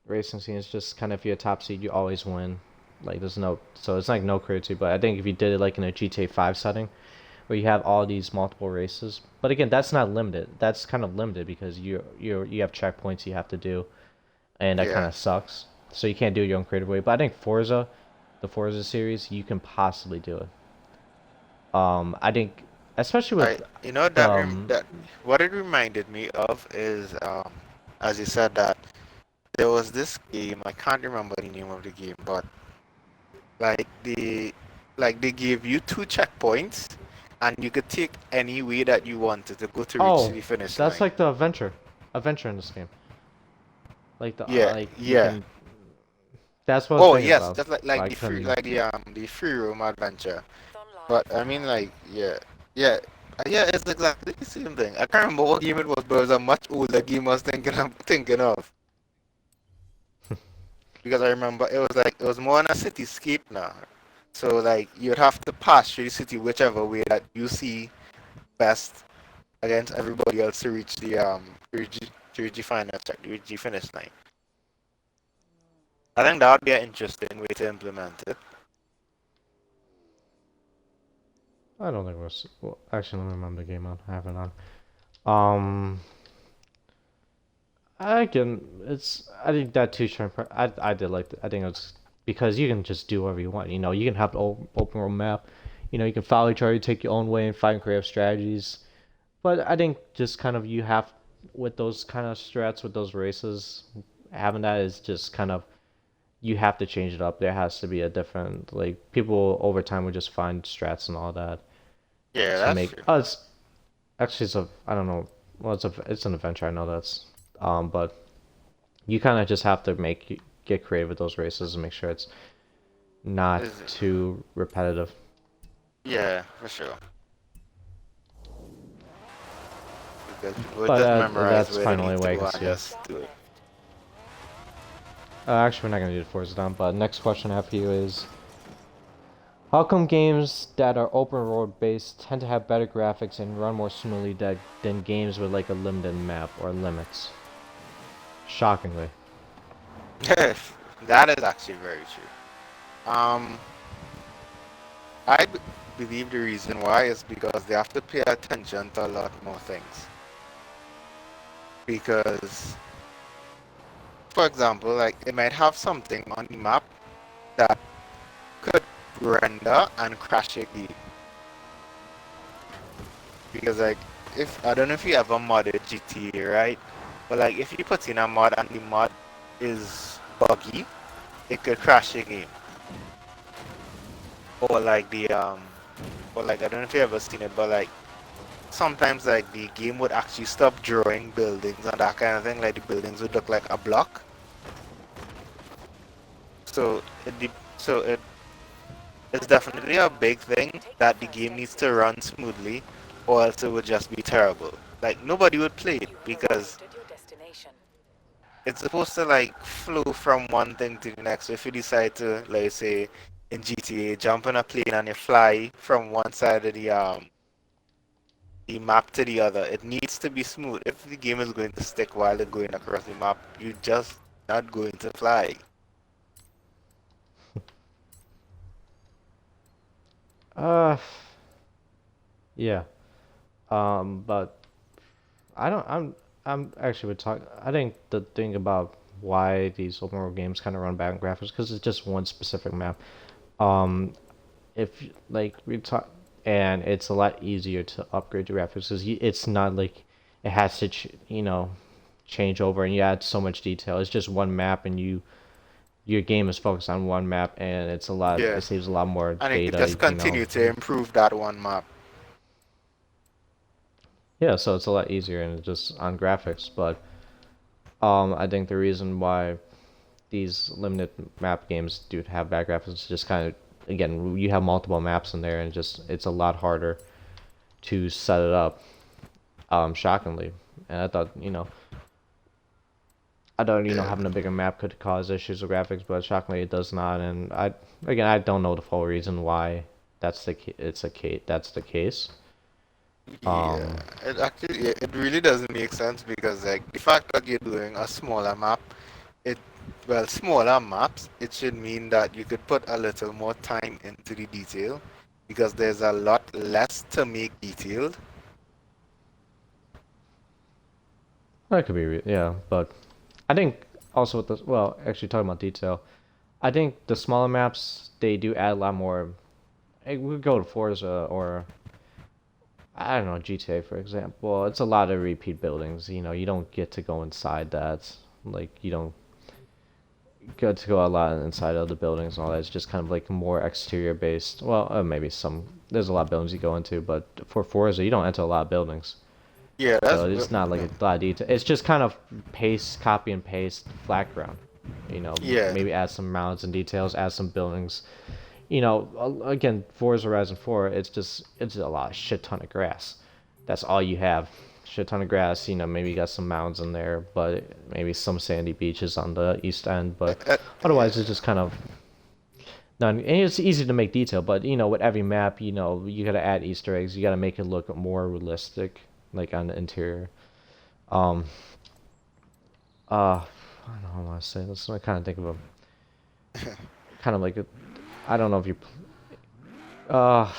racing scene is just kind of if you're a top seed, you always win. Like there's no, so it's like no creativity. But I think if you did it like in a GTA 5 setting, where you have all these multiple races, but again, that's not limited. That's kind of limited because you have checkpoints you have to do, and that kind Yeah. of sucks. So you can't do it your own creative way. But I think Forza, the Forza series, you can possibly do it. I think especially with You know the that what it reminded me of is as you said that there was this game, I can't remember the name of the game, but like they gave you two checkpoints and you could take any way that you wanted to go to reach oh, the finish that's line. like the adventure in this game. Like the Yeah, like you yeah. can. That's what I was Oh thinking yes, about. just But like I couldn't. the free roam adventure. Online But I now. mean like yeah yeah, it's exactly the same thing. I can't remember what game it was, but it was a much older game I was thinking of. Because I remember it was like it was more on a cityscape now. So like you'd have to pass through the city whichever way that you see best against everybody else to reach to reach the final check, to reach the finish line. I think that would be an interesting way to implement it. I don't think it was. Well, actually, let me remember the game on. I have it on. Um, I can. It's. I think that two turn. I did like. I think it's because you can just do whatever you want. You know, you can have the open world map. You know, you can follow each other, you take your own way, and fight and create strategies. But I think just kind of you have with those kind of strats with those races, having that is just kind of you have to change it up. There has to be a different like people over time would just find strats and all that Yeah, to that's make true. us actually it's a I don't know well it's an adventure I know that's but you kind of just have to get creative with those races and make sure it's not Is it? too repetitive. Yeah, for sure. Because people But just memorize that's where they kind of the need only to way I go can and see it. just do it. Actually, we're not gonna do the Forza down. But next question I have for you is: how come games that are open world based tend to have better graphics and run more smoothly than games with like a limited map or limits? Shockingly. That is actually very true. I believe the reason why is because they have to pay attention to a lot more things. Because, for example, like it might have something on the map that could render and crash a game. Because like if I don't know if you ever modded GTA, right? But like if you put in a mod and the mod is buggy, it could crash a game. Or like or like I don't know if you ever seen it, but like sometimes like the game would actually stop drawing buildings and that kind of thing. Like the buildings would look like a block. So it's definitely a big thing Take the that the first game needs exit. to run smoothly, or else it would just be terrible. Like nobody would play it You have because arrived at your destination. it's supposed to like flow from one thing to the next. So if you decide to, like say, in GTA, jump on a plane and you fly from one side of the map to the other, it needs to be smooth. If the game is going to stick while you're going across the map, you're just not going to fly. Uh, yeah. But I don't. I'm actually would talk. I think the thing about why these open world games kind of run bad in graphics because it's just one specific map. Um, if like we talk, and it's a lot easier to upgrade your graphics because it's not like it has to change over and you add so much detail. It's just one map and your game is focused on one map and it Yeah, saves a lot more and it could data. just continue to improve that one map. Yeah, so it's a lot easier and it's just on graphics. But I think the reason why these limited map games do have bad graphics is just kind of again you have multiple maps in there and just it's a lot harder to set it up. Shockingly, and I thought Yeah, having a bigger map could cause issues with graphics, but shockingly it does not. And I don't know the full reason why that's the case. Yeah, Um, it actually yeah, it really doesn't make sense because like the fact that you're doing a smaller map, it well smaller maps, it should mean that you could put a little more time into the detail because there's a lot less to make detailed. that could be, yeah, but I think also with the, well, actually talking about detail, I think the smaller maps, they do add a lot more. Hey, we could go to Forza or I don't know, GTA for example. It's a lot of repeat buildings. You don't get to go inside that. Like you don't get to go a lot inside of the buildings and all that. It's just kind of like more exterior based. Well, maybe some. There's a lot of buildings you go into, but for Forza, you don't enter a lot of buildings. Yeah, So it's not like a lot of detail. It's just kind of paste, copy and paste, flat ground. yeah. Maybe add some mounds and details, add some buildings. Again, Forza Horizon 4, it's a lot, shit ton of grass. That's all you have. Shit ton of grass. Maybe you got some mounds in there, but maybe some sandy beaches on the east end. But otherwise, it's Yeah. just kind of none. And it's easy to make detail, but with every map, you gotta add Easter eggs. You gotta make it look more realistic, like on the interior. Um, I don't know how I want to say this. I kind of think of a kind of like a. I don't know if you Uh,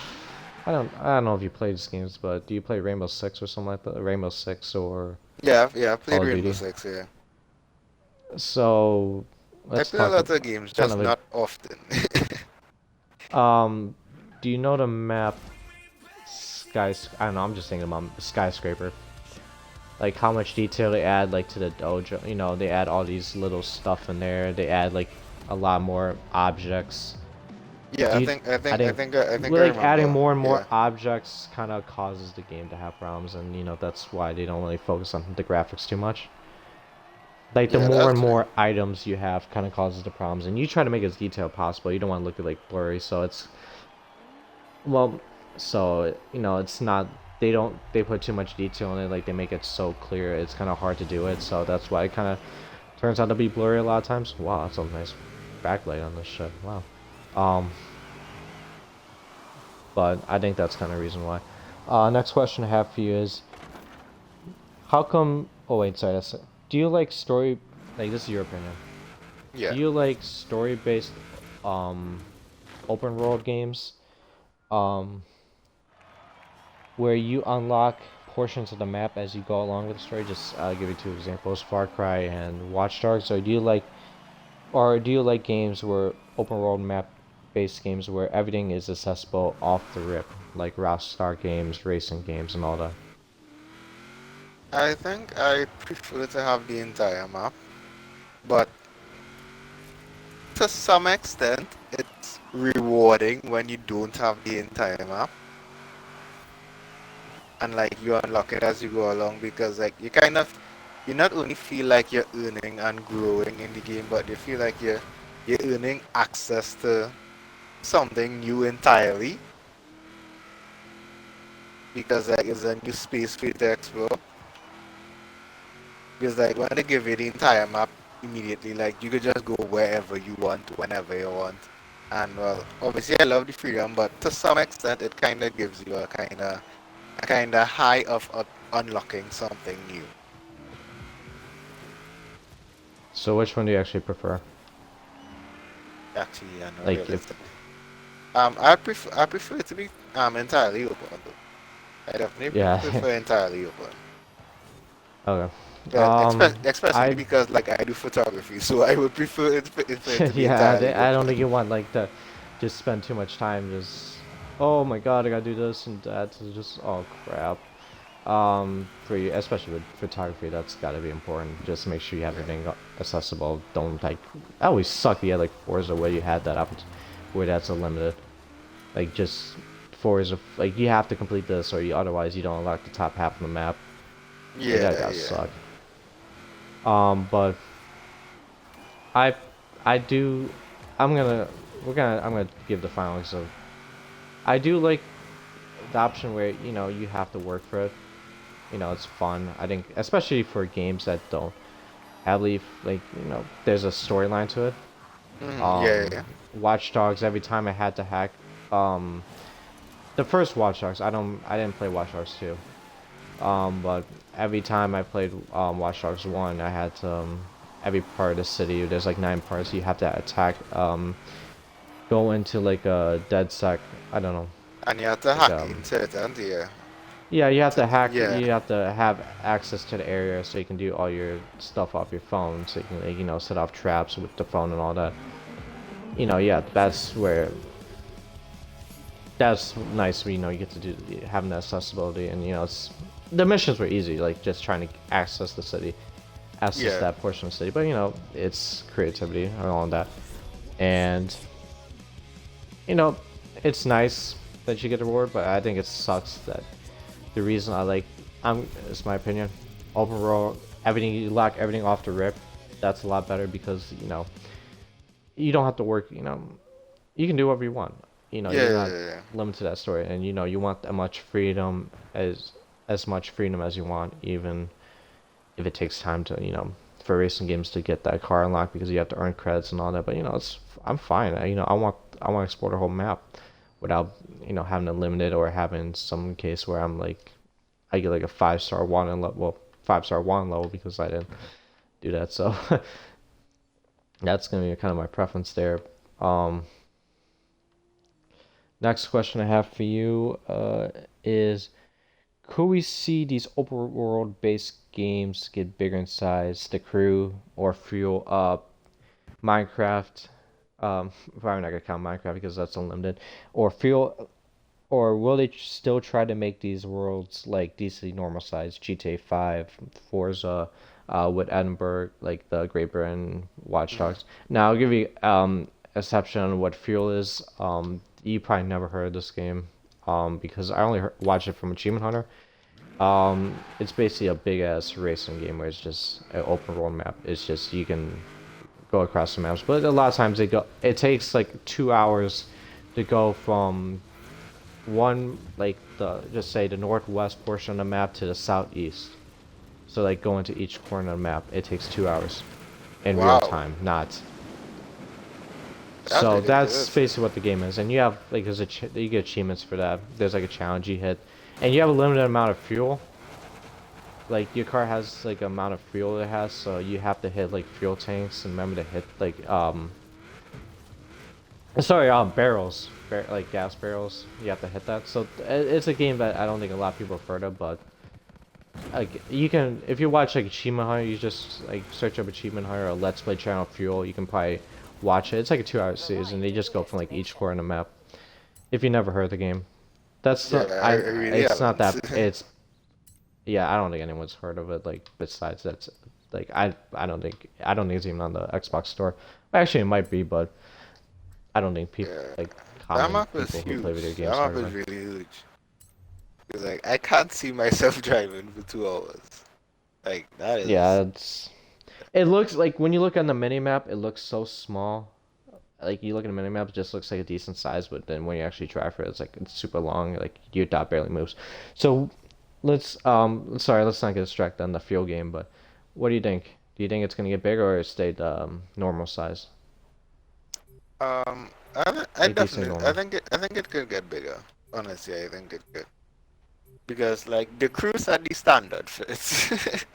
I don't know if you play these games, but do you play Rainbow Six or something like that? Rainbow Six or Yeah, I played Call of Rainbow Duty? Six, yeah. So I let's play a talk lot about of games, kind just of not often. a do you know the map I don't know, I'm just thinking about skyscraper. Like how much detail they add like to the dojo. They add all these little stuff in there. They add like a lot more objects. Yeah, Do you I think I think I like adding remember. more and more Yeah. objects kind of causes the game to have problems, and that's why they don't really focus on the graphics too much. Like the Yeah, more and that's true. more items you have kind of causes the problems, and you try to make it as detailed possible. You don't want to look at like blurry, so it's well, so it's not. They put too much detail in it, like they make it so clear it's kind of hard to do it, so that's why it kind of turns out to be blurry a lot of times. Wow, that's a nice backlight on this shit. Wow. um but I think that's kind of the reason why. Next question I have for you is, how come? Oh wait, sorry. Do you like story? Like this is your opinion. Do Yeah. you like story-based, um, open world games, um, where you unlock portions of the map as you go along with the story? Just I'll give you two examples: Far Cry and Watch Dogs. Or do you like games where open world map based games where everything is accessible off the rip, like Rockstar games, racing games, and all that? I think I prefer to have the entire map, but to some extent, it's rewarding when you don't have the entire map and like you unlock it as you go along because like you not only feel like you're earning and growing in the game, but you feel like you're earning access to something new entirely because like it's a new space for you to explore. Because like when they give you the entire map immediately, like you could just go wherever you want, whenever you want. And well, obviously I love the freedom, but to some extent it kind of gives you a kind of high of unlocking something new. So which one do you actually prefer? Actually, and Like if realistic. I prefer it to be entirely open though. I definitely yeah, prefer entirely open. okay. But especially I because like I do photography, so I would prefer for it to be yeah, entirely I don't open. think you want like to just spend too much time just oh my god, I gotta do this and that. It's just oh crap. For you, especially with photography, that's gotta be important. Just make sure you have Yeah. everything accessible. Don't like. I always suck. You had like Forza where you had that opportunity, where that's unlimited. Like just Forza, like you have to complete this, or otherwise you don't unlock the top half of the map. Like that Yeah, gotta yeah. suck. But I, I do. I'm gonna give the final example. I do like the option where you have to work for it. It's fun. I think, especially for games that don't have like there's a storyline to it. Yeah, yeah. Watch Dogs. Every time I had to hack, um, the first Watch Dogs. I didn't play Watch Dogs 2. But every time I played Watch Dogs 1, I had to every part of the city. There's like 9 parts. You have to attack. Go into like a dead sec. I don't know. And you have to Like hack into it, and yeah. yeah, you have to hack. Yeah. You have to have access to the area so you can do all your stuff off your phone. So you can like, set off traps with the phone and all that. Yeah, that's nice. You get to do having that accessibility, and it's the missions were easy, like just trying to access the city, access Yeah. that portion of the city. But it's creativity and all of that, and you know, it's nice that you get a reward. But I think it sucks that the reason I like, it's my opinion, open world, everything you lock everything off the rip. That's a lot better because you don't have to work. You can do whatever you want. Yeah, You're not yeah, yeah. limited to that story, and you want as much freedom as you want, even if it takes time to for racing games to get that car unlocked because you have to earn credits and all that. But I'm fine. I want to explore the whole map without having to limit it or having some case where I'm like I get like a 5-star one and level, well, 5-star one level because I didn't do that. So that's gonna be kind of my preference there. Um, Next question I have for you is, could we see these open world based games get bigger in size, the crew, or fuel up Minecraft? Probably not gonna count Minecraft because that's unlimited. Or fuel, or will they still try to make these worlds like decently normal size? GTA 5, Forza, with Edinburgh, like the Great Britain Watch Mhm. Dogs. Now I'll give you exception on what fuel is. You probably never heard of this game, because I only watched it from Achievement Hunter. It's basically a big ass racing game where it's just an open world map. It's just you can go across the maps, but a lot of times it takes like 2 hours to go from one, like the just say the northwest portion of the map to the southeast. So like going to each corner of the map, it takes 2 hours in real Wow. time, not. That's So that's ridiculous. basically what the game is, and you have like you get achievements for that. There's like a challenge you hit, and you have a limited amount of fuel. Like your car has like amount of fuel it has, so you have to hit like fuel tanks and remember to hit like sorry, barrels, like gas barrels. You have to hit that. So it's a game that I don't think a lot of people have heard of, but like you can, if you watch like Achievement Hunter, you just like search up Achievement Hunter or Let's Play channel Fuel. You can probably watch it. It's like a 2 hour series, and they just go from like each corner of the map. If you never heard the game, that's Yeah, not, I really it's not haven't. that. It's yeah, I don't think anyone's heard of it. Like besides that's like I don't think it's even on the Xbox store. Actually, it might be, but I don't think people Yeah. like That common map is people who play huge. video That games map heard of is it. really huge. It's like I can't see myself driving for 2 hours. Like that Yeah, is. it looks like when you look on the mini map, it looks so small. Like you look at the mini map, it just looks like a decent size, but then when you actually drive for it, it's super long. Like your dot barely moves. So let's not get distracted on the field game. But what do you think? Do you think it's gonna get bigger or stay the normal size, I like decently definitely. normal? I think it could get bigger. Honestly, I think it could because like the crews are the standard for it.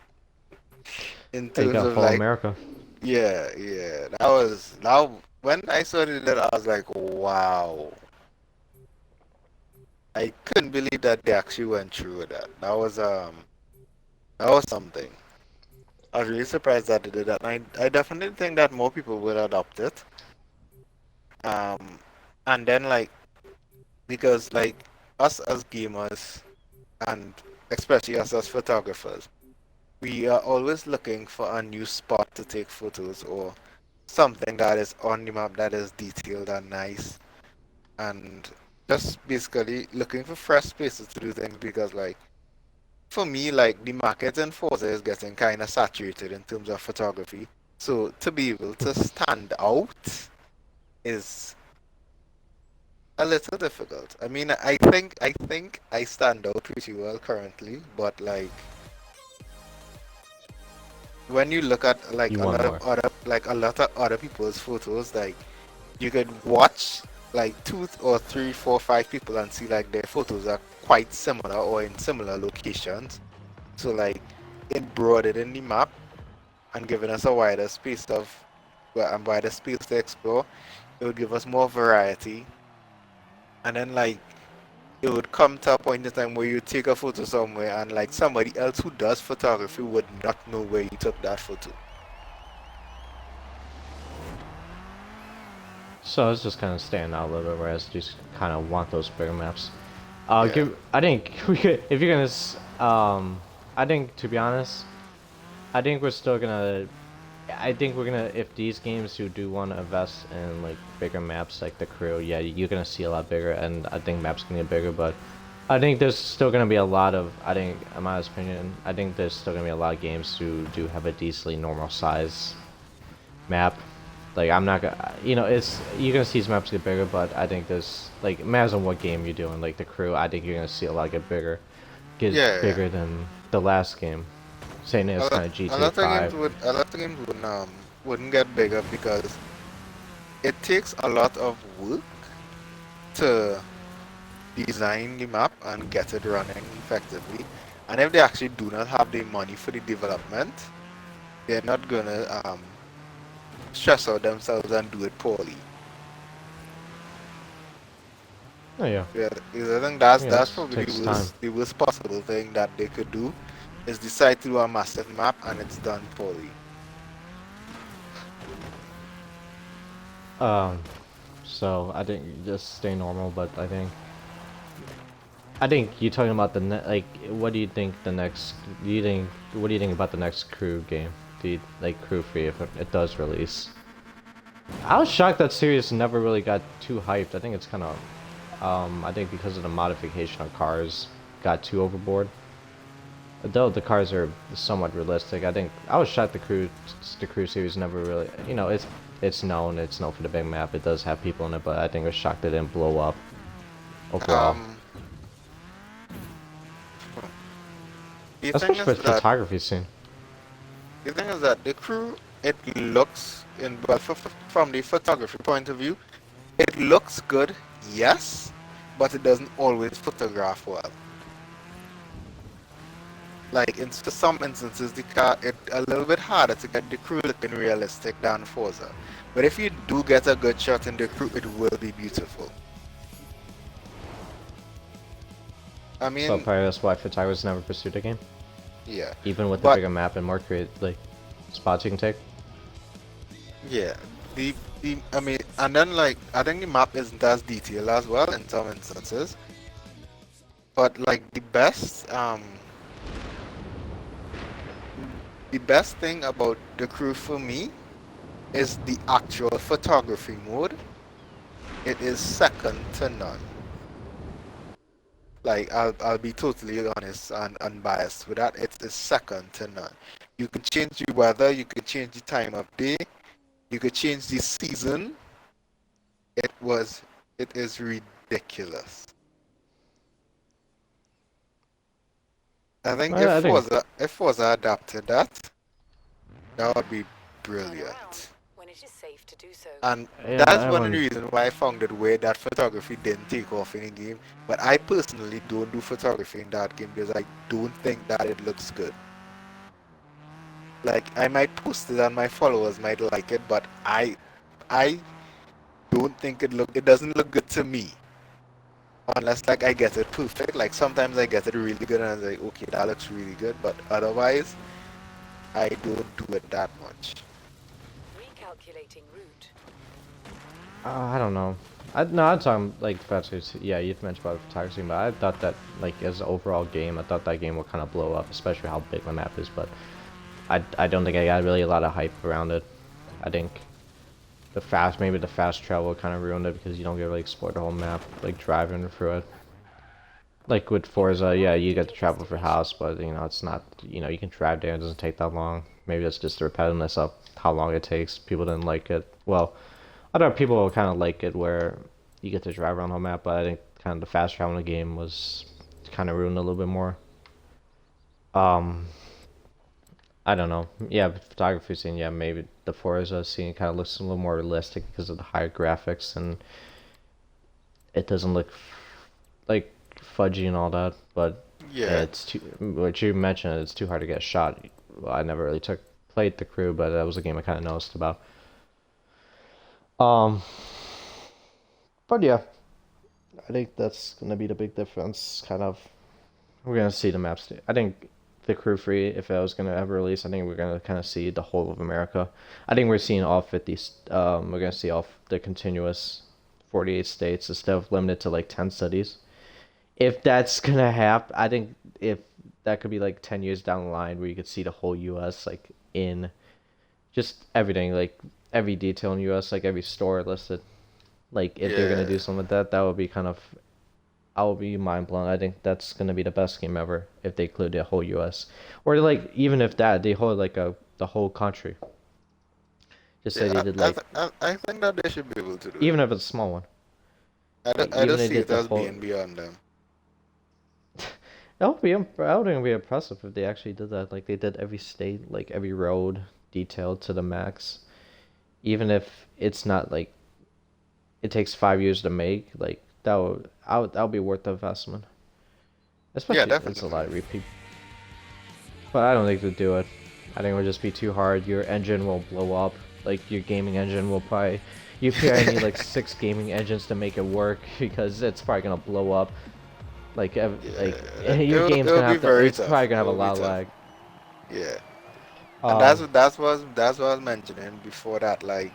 In Hey, you terms gotta of follow like, America. yeah, yeah. That was now when I saw that I was like, wow. I couldn't believe that they actually went through with that. That was something. I was really surprised that they did that. And I definitely think that more people will adopt it. Um, and then like because like us as gamers and especially us as photographers, we are always looking for a new spot to take photos or something that is on the map that is detailed and nice and just basically looking for fresh spaces to do things because like for me like the market in Forza is getting kind of saturated in terms of photography. So to be able to stand out is a little difficult. I mean, I think I stand out pretty well currently, but like when you look at like You a want lot of more? other like a lot of other people's photos, like you could watch like two or three, four, five people and see like their photos are quite similar or in similar locations. So like it broadened the map and giving us a wider space of well, and wider space to explore. It would give us more variety, and then like it would come to a point in time where you take a photo somewhere and like somebody else who does photography would not know where you took that photo. So it's just kind of staying out a little bit, whereas you just kind of want those bigger maps. Yeah. I think we could, if you're I think to be honest, I think we're still gonna, I think we're gonna, if these games who do want to invest in like bigger maps like the crew, yeah, you're gonna see a lot bigger, and I think maps gonna get bigger, but I think there's still gonna be a lot of, I think, in my opinion, I think there's still gonna be a lot of games who do have a decently normal size map. Like I'm not gonna, it's you're gonna see these maps get bigger, but I think there's like imagine what game you're doing. Like the crew, I think you're gonna see a lot get Yeah, yeah. bigger than the last game. Saying it's kind of A GTA lot of games 5. would a lot of games wouldn't get bigger because it takes a lot of work to design the map and get it running effectively. And if they actually do not have the money for the development, they're not gonna stress out themselves and do it poorly. Oh yeah, Yeah, because I think yeah, that's it probably takes time. the worst possible thing that they could do is decide to do a massive map and it's done poorly. Um, so I think just stay normal, but I think you're talking about like what do you think the next do you think what do you think about the next crew game? The like crew free if it does release. I was shocked that series never really got too hyped. I think it's kind of I think because of the modification of cars got too overboard. Though the cars are somewhat realistic, I think I was shocked the crew series never really it's known for the big map. It does have people in it, but I think I was shocked it didn't blow up overall. Um, the thing Especially is for the that photography scene. the crew it looks in well from the photography point of view, it looks good, yes, but it doesn't always photograph well. Like in for some instances, the car it a little bit harder to get the crew looking realistic than Forza. But if you do get a good shot in the crew, it will be beautiful. I So mean, probably that's why photographers never pursued the game. yeah, Even with the but bigger map and more like spots you can take. yeah, the I mean, and then like I think the map isn't as detailed as well in some instances. But like the best thing about the crew for me is the actual photography mode. It is second to none. Like I'll be totally honest and unbiased with that. It is second to none. You can change the weather, you can change the time of day, you could change the season. It was it is ridiculous. I think I think if Forza adapted that, that would be Turn around brilliant. when it is safe to do so. And yeah, that's I one wouldn't. reason why I found it weird that photography didn't take off in the game. But I personally don't do photography in that game because I don't think that it looks good. Like I might post it and my followers might like it, but I don't think it doesn't look good to me. Unless like I get it perfect. Like sometimes I get it really good and I'm like, okay, that looks really good, but otherwise I don't do it that much. Recalculating route. I don't know. No, I'm talking like photography. Yeah, you've mentioned about photography, but I thought that like as an overall game, I thought that game would kind of blow up, especially how big the map is. But I don't think I got really a lot of hype around it. I think maybe the fast travel kind of ruined it because you don't get to really explore the whole map, like driving through it. Like with Forza, yeah, you get to travel for house, but it's not, you can drive there, it doesn't take that long. Maybe that's just the repetitiveness of how long it takes. People didn't like it. Well, other people kind of like it where you get to drive around the whole map, but I think kind of the fast travel in the game was kind of ruined a little bit more. Um, I don't know. Yeah, photography scene, yeah, maybe the Forza scene kind of looks a little more realistic because of the higher graphics and it doesn't look like fudgy and all that, but Yeah. it's too. What you mentioned, it's too hard to get a shot. Well, I never really played the crew, but that was a game I kind of noticed about. Um, but yeah, I think that's gonna be the big difference. Kind of, we're gonna see the maps. I think the crew free, if it was gonna ever release, I think we're gonna kind of see the whole of America. I think we're seeing all 50. We're gonna see all the continuous 48 states instead of limited to like 10 cities. If that's gonna happen, I think if that could be like 10 years down the line where you could see the whole U.S. like in just everything, like every detail in U.S., like every store listed. Like if they're gonna Yeah. do something like that, that would be kind of I will be mind blown. I think that's gonna be the best game ever if they include the whole U.S. Or like even if that they hold like the whole country. Just say they Yeah. did I, like I think that they should be able to do it. even if it's a small one. Like I even don't they see did it the as whole. being beyond them. That would be impressive if they actually did that. Like they did every state, like every road detailed to the max. Even if it's not like it takes 5 years to make, like that would be worth the investment. Yeah, Especially if it's a definitely. lot of repeat. But I don't think they'll do it. I think it would just be too hard. Your engine will blow up. Like your gaming engine will probably you probably need like 6 gaming engines to make it work because it's probably gonna blow up. Like Yeah, your it game's will gonna be have to. very It's tough. probably gonna It have a will be lot of tough. lag. Yeah, and Um, that's what I was mentioning before that. Like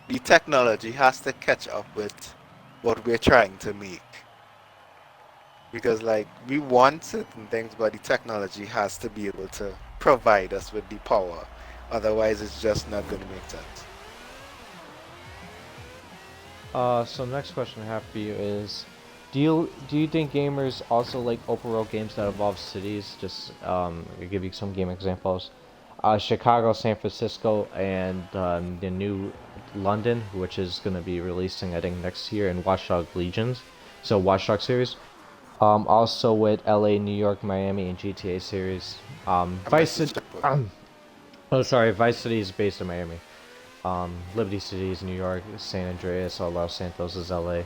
the technology has to catch up with what we're trying to make because like we want certain things, but the technology has to be able to provide us with the power. Otherwise, it's just not going to make sense. so next question I have for you is, do you think gamers also like open world games that involve cities? Just I'll give you some game examples. Chicago, San Francisco, and the new London, which is going to be releasing I think next year, and Watch Dogs Legions, so Watch Dogs series. Also with LA, New York, Miami, and GTA series. I Vice missed the City. checkpoint. Oh, sorry, Vice City is based in Miami. Liberty City is New York, San Andreas, or Los Santos is LA,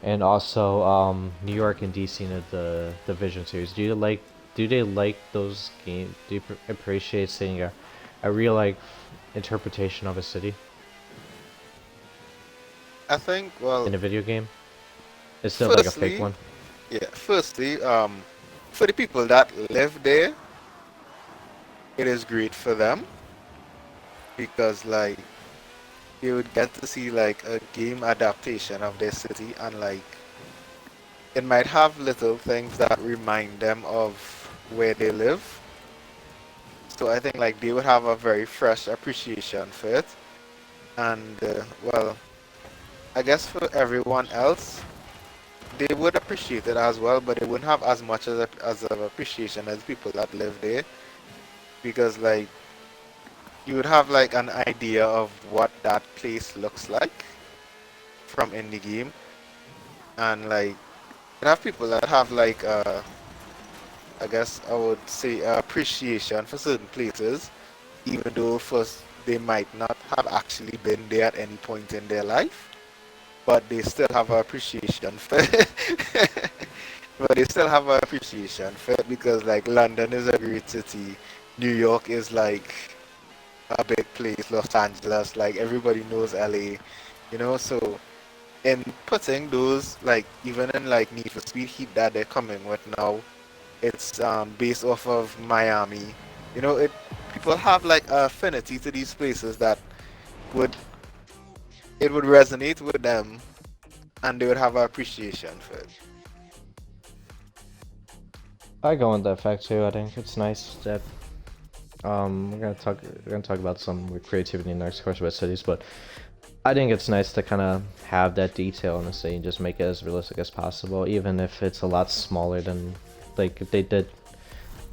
and also New York and DC in the Division series. Do they like those games? Do you appreciate seeing a real like interpretation of a city I think, in well, a video game instead of like a fake firstly, one? firstly, for the people that live there, it is great for them because like they would get to see like a game adaptation of their city and like it might have little things that remind them of where they live. So I think like they would have a very fresh appreciation for it. And well, I guess for everyone else, they would appreciate it as well, but they wouldn't have as much as of appreciation as people that live there because like you would have like an idea of what that place looks like from in the game, and like you have people that have like I guess I would say appreciation for certain places, even though first they might not have actually been there at any point in their life, but they still have an appreciation for but they still have an appreciation for it because like London is a great city, New York is like a big place, Los Angeles, like everybody knows LA, so in putting those like even in like Need for Speed Heat that they're coming with now, it's based off of Miami. It people have like affinity to these places that would it would resonate with them and they would have an appreciation for it. I go on that fact too. I think it's nice that we're gonna talk about some with creativity in the next question about cities, but I think it's nice to kind of have that detail in the city and just make it as realistic as possible, even if it's a lot smaller than like if they did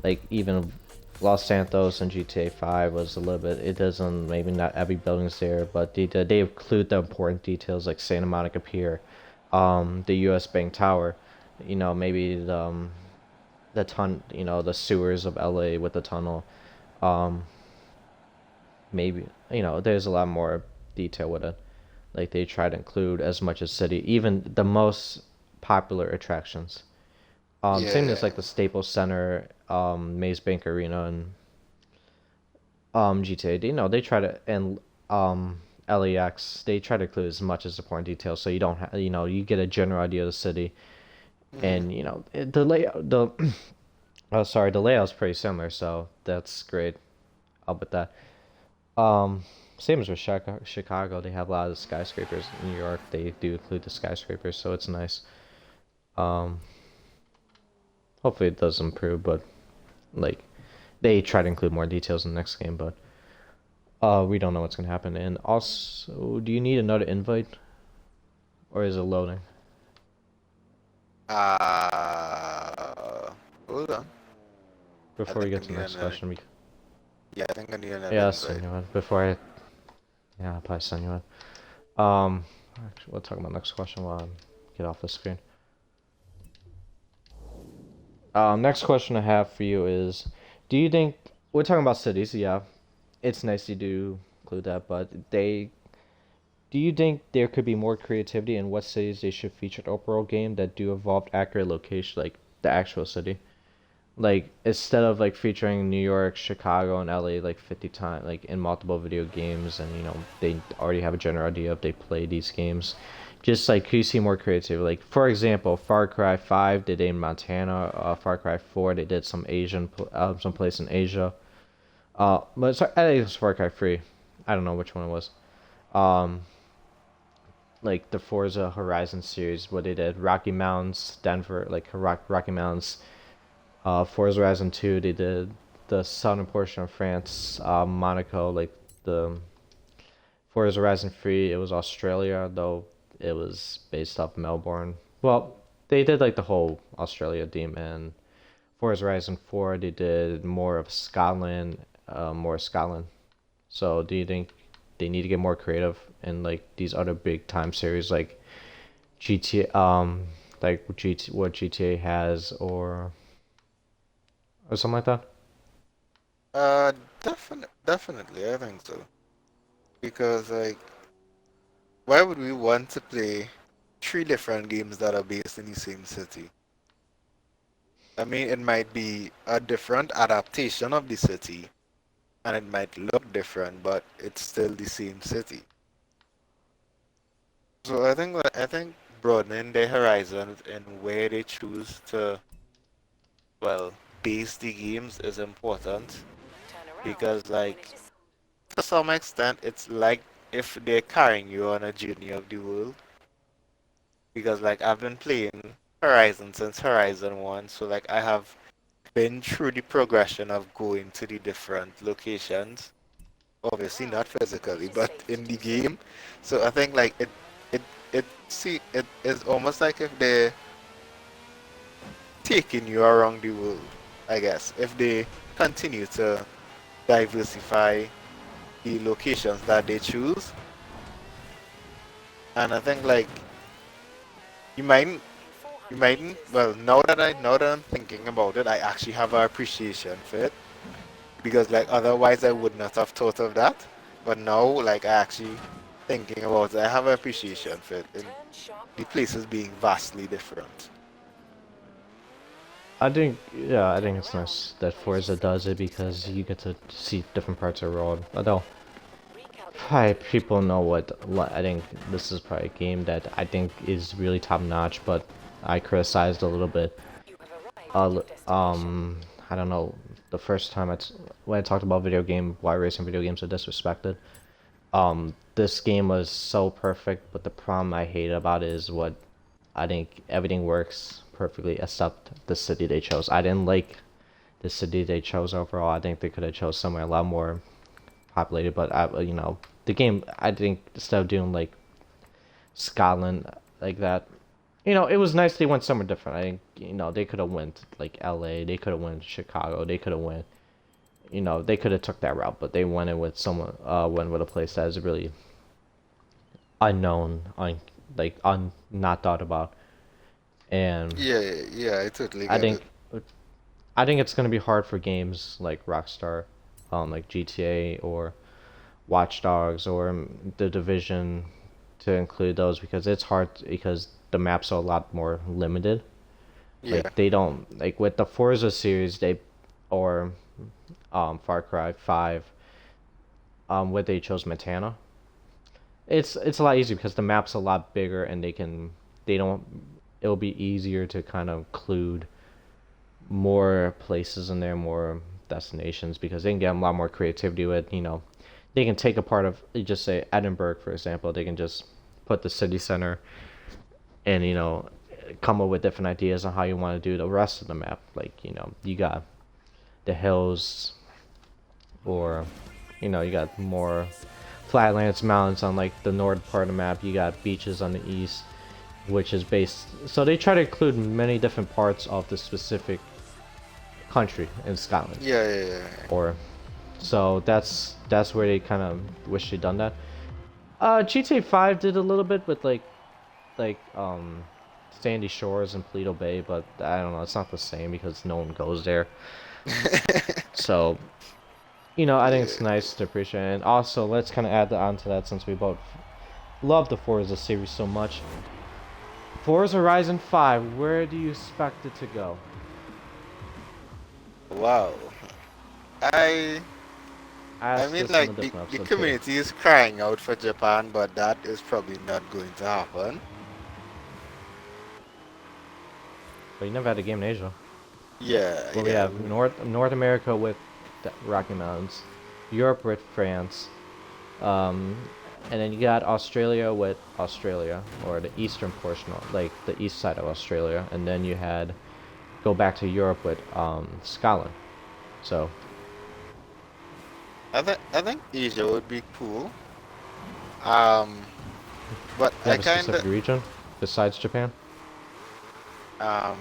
like even Los Santos and GTA 5 was a little bit. It doesn't maybe not every building's there, but they include the important details like Santa Monica Pier, the U.S. Bank Tower, maybe the the sewers of LA with the tunnel. Um, maybe there's a lot more detail with it. Like they try to include as much as city, even the most popular attractions. Same as Yeah. like the Staples Center, Maze Bank Arena, and GTA. They try to and LAX. They try to include as much as important details, so you don't you get a general idea of the city, Hmm. and the layout the oh sorry the layout's pretty similar, so that's great. I'll bet that. Um, Same as with Chicago, they have a lot of skyscrapers. In New York, they do include the skyscrapers, so it's nice. Um, Hopefully it does improve, but like they try to include more details in the next game, but we don't know what's gonna happen. And also, do you need another invite, or is it loading Uh, Hold on. I before we think get I to the need next another. question? Yeah, I think I need another Yeah, I'll send invite. you one before I. Yeah, I'll probably send you one. Actually, we'll talk about next question while I get off the screen. Next question I have for you is, do you think we're talking about cities? Yeah, it's nice you do include that, but do you think there could be more creativity in what cities they should feature an overall game that do involve accurate location, like the actual city? Like instead of like featuring New York, Chicago, and LA like 50 times, like in multiple video games, and they already have a general idea if they play these games. Just like could you see more creativity? Like for example, Far Cry 5 they did in Montana. Far Cry 4 they did some place in Asia. But sorry, I think it was Far Cry 3. I don't know which one it was. Um, like the Forza Horizon series, what they did, Rocky Mountains, Denver, like Rocky Mountains. Forza Horizon 2, they did the southern portion of France, Monaco, like the Forza Horizon 3, it was Australia, though it was based off Melbourne. Well, they did like the whole Australia theme, and Forza Horizon 4, they did more Scotland. So, do you think they need to get more creative in like these other big time series like GTA, what GTA has, or something like that? Uh, definitely, I think so. Because like, why would we want to play three different games that are based in the same city? I mean, it might be a different adaptation of the city, and it might look different, but it's still the same city. So I think broadening their horizons and where they choose to, well, base the games is important Turn around because when like it is. to some extent it's like if they're carrying you on a journey of the world because like I've been playing Horizon since Horizon 1, so like I have been through the progression of going to the different locations. Turn Obviously not around when physically, it is but safe to in the do so. game. So I think like it is almost like if they're taking you around the world, I guess. If they continue to diversify the locations that they choose. And I think like you mightn't In you 400 mightn't meters, well turn now that left. I'm thinking about it, I actually have an appreciation for it. Because like otherwise I would Turn not have left. thought of that. But now like I actually thinking about it, I have an 100 appreciation meters, for it in turn sharp the right. places being vastly different. I Turn think it's around nice that when it is Forza safe does to it do so. because you get to see different parts of the world. Although, probably Recalculating route. people know I think this is probably a game that I think is really top notch, but I criticized a little bit. You have arrived at Uh, your destination. I don't know, the first time when I talked about why racing video games are disrespected. This game was so perfect, but the problem I hate about it is what I think everything works perfectly except the city they chose. I didn't like the city they chose overall. I think they could have chose somewhere a lot more populated, but the game. I think instead of doing like Scotland like that, it was nice they went somewhere different. I think they could have went like L.A. They could have went Chicago. They could have went. They could have took that route, but they went with a place that is really unknown, not thought about, and Yeah, yeah, I totally I get it. think I think it's gonna be hard for games like Rockstar, like GTA or Watch Dogs or The Division. to include those because it's hard because the maps are a lot more limited. Yeah. Like they don't like with the Forza series they or Far Cry 5 where they chose Montana. It's a lot easier because the map's a lot bigger and they don't it'll be easier to kind of include more places in there, more destinations because they can get a lot more creativity with, they can take a part of just say Edinburgh for example, they can just put the city center and come up with different ideas on how you want to do the rest of the map. Like, you got the hills or you got more flatlands, mountains on like the north part of the map. You got beaches on the east, which is based. So they try to include many different parts of the specific country in Scotland. Yeah. Or so that's where they kind of wish they'd done that. GTA 5 did a little bit with like Sandy Shores and Paleto Bay, but I don't know, it's not the same because no one goes there. So, I think it's nice to appreciate it. And also, let's kind of add on to that since we both love the Forza series so much. Forza Horizon 5, where do you expect it to go? Wow. I I I asked mean, this in a like, the, different the episode too. community is crying out for Japan, but that is probably not going to happen. But you never had a game in Asia. Yeah, Well, we yeah. have North America with the Rocky Mountains, Europe with France, um, and then you got Australia with Australia, or the eastern portion, like the east side of Australia, and then you had go back to Europe with Scotland. So I think Asia would be cool. Um, but you I have a kind specific of region besides Japan. um,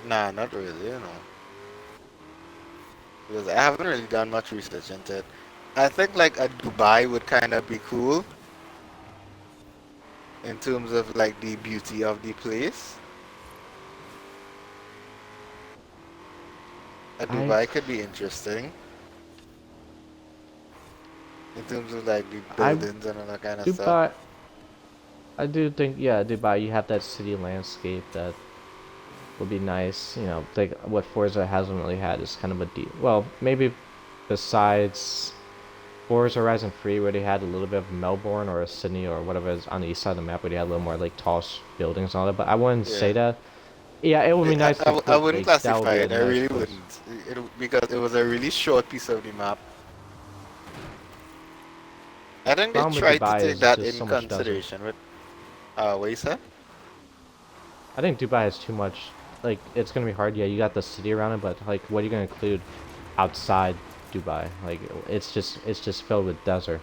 nah, not really, because I haven't really done much research into it. I think like a Dubai would kind of be cool in terms of like the beauty of the place. A I Dubai could be interesting in terms of like the I buildings and all that kind of stuff. Dubai. I do think yeah, Dubai. You have that city landscape that would be nice. Like what Forza hasn't really had is kind of a deep. Well, maybe besides Forza Horizon 3, where they had a little bit of Melbourne or Sydney or whatever is on the east side of the map, where they had a little more like tall buildings and all that. But I wouldn't say Yeah. that. Yeah, it would be nice to I put wouldn't like that would classify be a it. I nice really place. wouldn't. Because it was a really short piece of the map. I think they Problem with tried to Dubai take is that just in so much desert. consideration with what you said? I think Dubai has too much. Like it's gonna be hard. Yeah, you got the city around it, but like what are you gonna include outside Dubai? Like it's just filled with desert.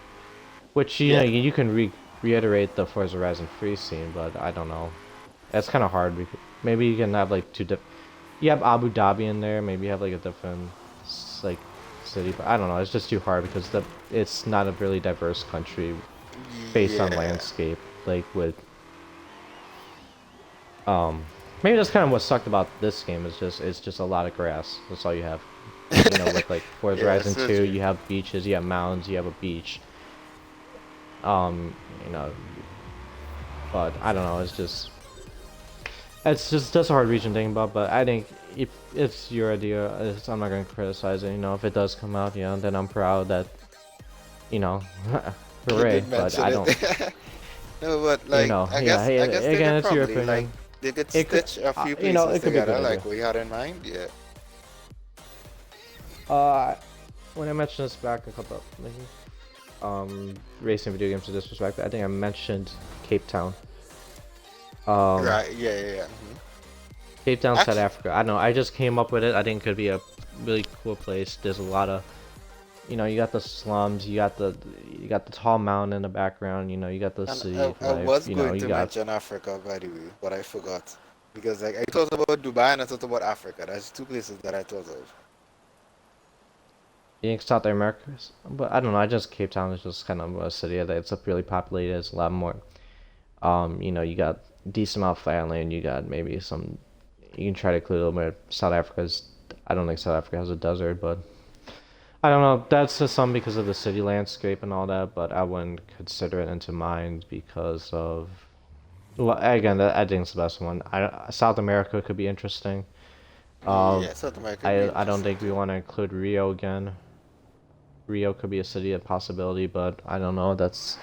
Which Yeah. you can reiterate the Forza Horizon 3 scene, but I don't know. That's kind of hard. Maybe you can have like two different. You have Abu Dhabi in there. Maybe you have like a different like city, but I don't know. It's just too hard because it's not a really diverse country based on Yeah. landscape. Like with um, maybe that's kind of what sucked about this game is just it's just a lot of grass. That's all you have. With like Forza Yeah, Horizon so 2, true. you have beaches, you have mountains, you have a beach. Um, you know, but I don't know. It's just that's a hard region to think about. But I think if it's your idea, I'm not gonna criticize it. If it does come out, then I'm proud that you know, You hooray. did But mention I don't, it. No, but like yeah. Hey, I guess they again, could it's your probably like opinion. they could It could, stitch a few it places could be a good together idea. like we had in mind. Yeah. Uh, when I mentioned this back a couple, maybe, racing video games to this perspective, I think I mentioned Cape Town. Um, Right. Yeah. Cape Town, South Actually, Africa. I don't know. I just came up with it. I think it could be a really cool place. There's a lot of, you got the slums, you got the tall mountain in the background. You got the and city I life. was going You to got. mention Africa by the way, but I forgot because like I thought about Dubai and I thought about Africa. That's two places that I thought of. You think South America, but I don't know. I just Cape Town is just kind of a city that it's really populated. It's a lot more. You got decent amount of land. You got maybe some. You can try to include a little bit. South Africa's. I don't think South Africa has a desert, but I don't know. That's just some because of the city landscape and all that, but I wouldn't consider it into mine because of. Well, again, I think it's the best one. South America could be interesting. Uh, Yeah, South America could be I don't interesting think we too. want to include Rio again. Rio could be a city of possibility, but I don't know. That's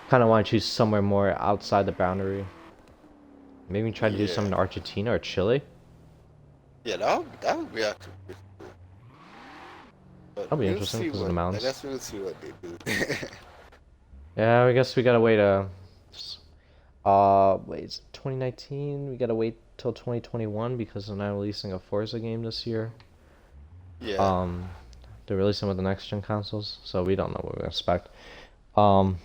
kind of want to choose somewhere more outside the boundary. Maybe try to do Yeah, something in Argentina or Chile. yeah, that would be actually pretty cool. But That'll be we'll interesting see because of the what I mountains. guess we'll see what they do. Yeah, I guess we gotta wait. Wait, it's 2019. We gotta wait till 2021 because they're not releasing a Forza game this year. Yeah, Um, they're releasing with the next gen consoles, so we don't know what we expect. Um,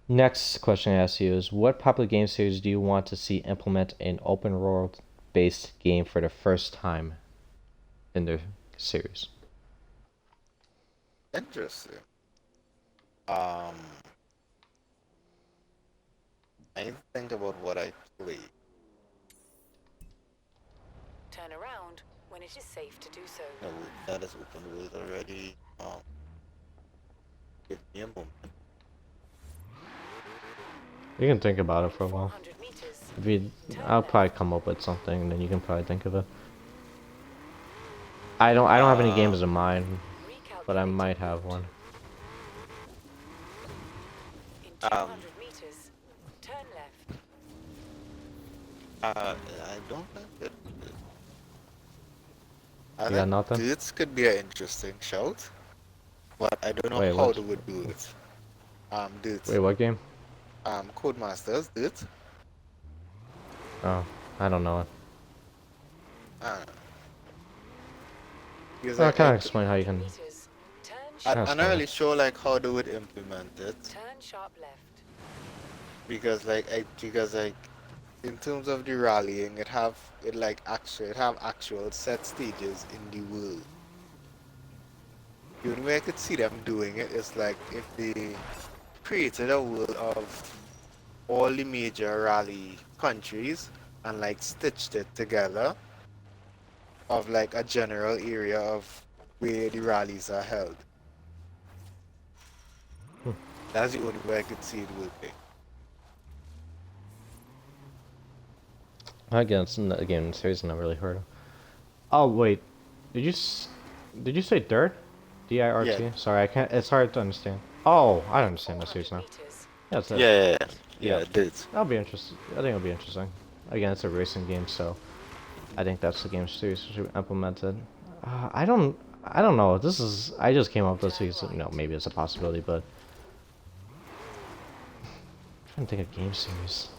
Next question I ask you is, what popular game series do you want to see implement an open world based game for the first time in their series? interesting. Um, I need to think about what I play. Turn around when it is safe to do so. No, that is open world already. Give me a moment. You can think about it In for a while. 400 meters, If you, turn I'll probably left. come up with something, and then you can probably think of it. I don't have any Uh, games in mind, but I Recalculate your might have route. one. In um, 200 meters, turn left. I don't think it. I You got think nothing? Dudes could be an interesting shout, but I don't know Wait, how what? they would do it. Wait, Dudes. what game? Codemasters, Dudes. Oh, I don't know it. Uh, because Well, kind of explain how you 300 can. meters, turn I, Kind of sharp I'm not explain it. really left. sure like how they would implement it Turn sharp left. because in terms of the rallying, it have actual set stages in the world. The only way I could see them doing it is like if they created a world of all the major rally countries and like stitched it together of like a general area of where the rallies are held. Hmm. That's the only way I could see it working. Again, it's a game series I never really heard of. Oh wait, did you s- did you say dirt? Yeah, DIRT? Sorry, I can't. It's hard to understand. Oh, I In understand the series 400 now. meters, Yeah, that's it. yeah, yeah, yeah, Yeah, yeah, it did. that'll be interesting. I think it'll be interesting. Again, it's a racing game, so I think that's the game series should be implemented. I don't know. This is. I just came up with turn this. You know, right. maybe it's a possibility, but I'm trying to think of game series.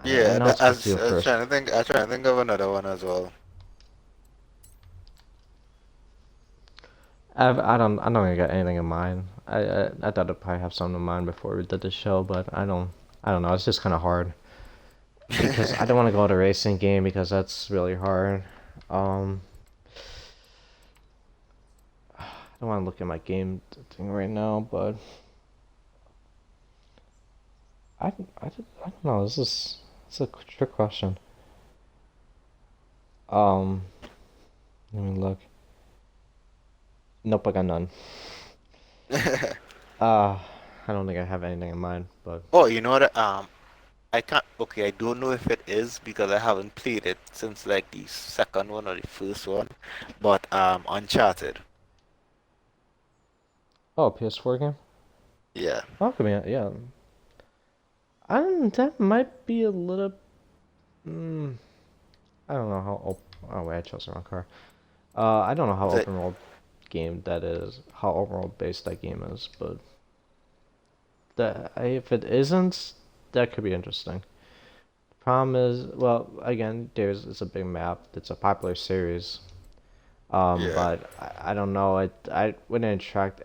I Yeah, know it's supposed to be a I was first. trying to think. I was trying to think of another one as well. I don't think I got anything in mind. I thought I'd probably have something in mind before we did the show, but I don't know. It's just kind of hard because I don't want to go to racing game because that's really hard. Um, I don't want to look at my game thing right now, but I don't know. It's a trick question. Um, Let me look. Nope, I got none. Uh, I don't think I have anything in mind, but Oh, you know what? I can't. Okay, I don't know if it is because I haven't played it since like the second one or the first one. But Uncharted. oh, PS4 game. Yeah. Oh, could be, yeah. That might be a little. Mm, I don't know how. Oh wait, I chose the wrong car. I don't know how The, open world game that is. How open world based that game is, but that if it isn't, that could be interesting. Problem is, well, again, there's it's a big map. It's a popular series. yeah. But I don't know. I wouldn't attract.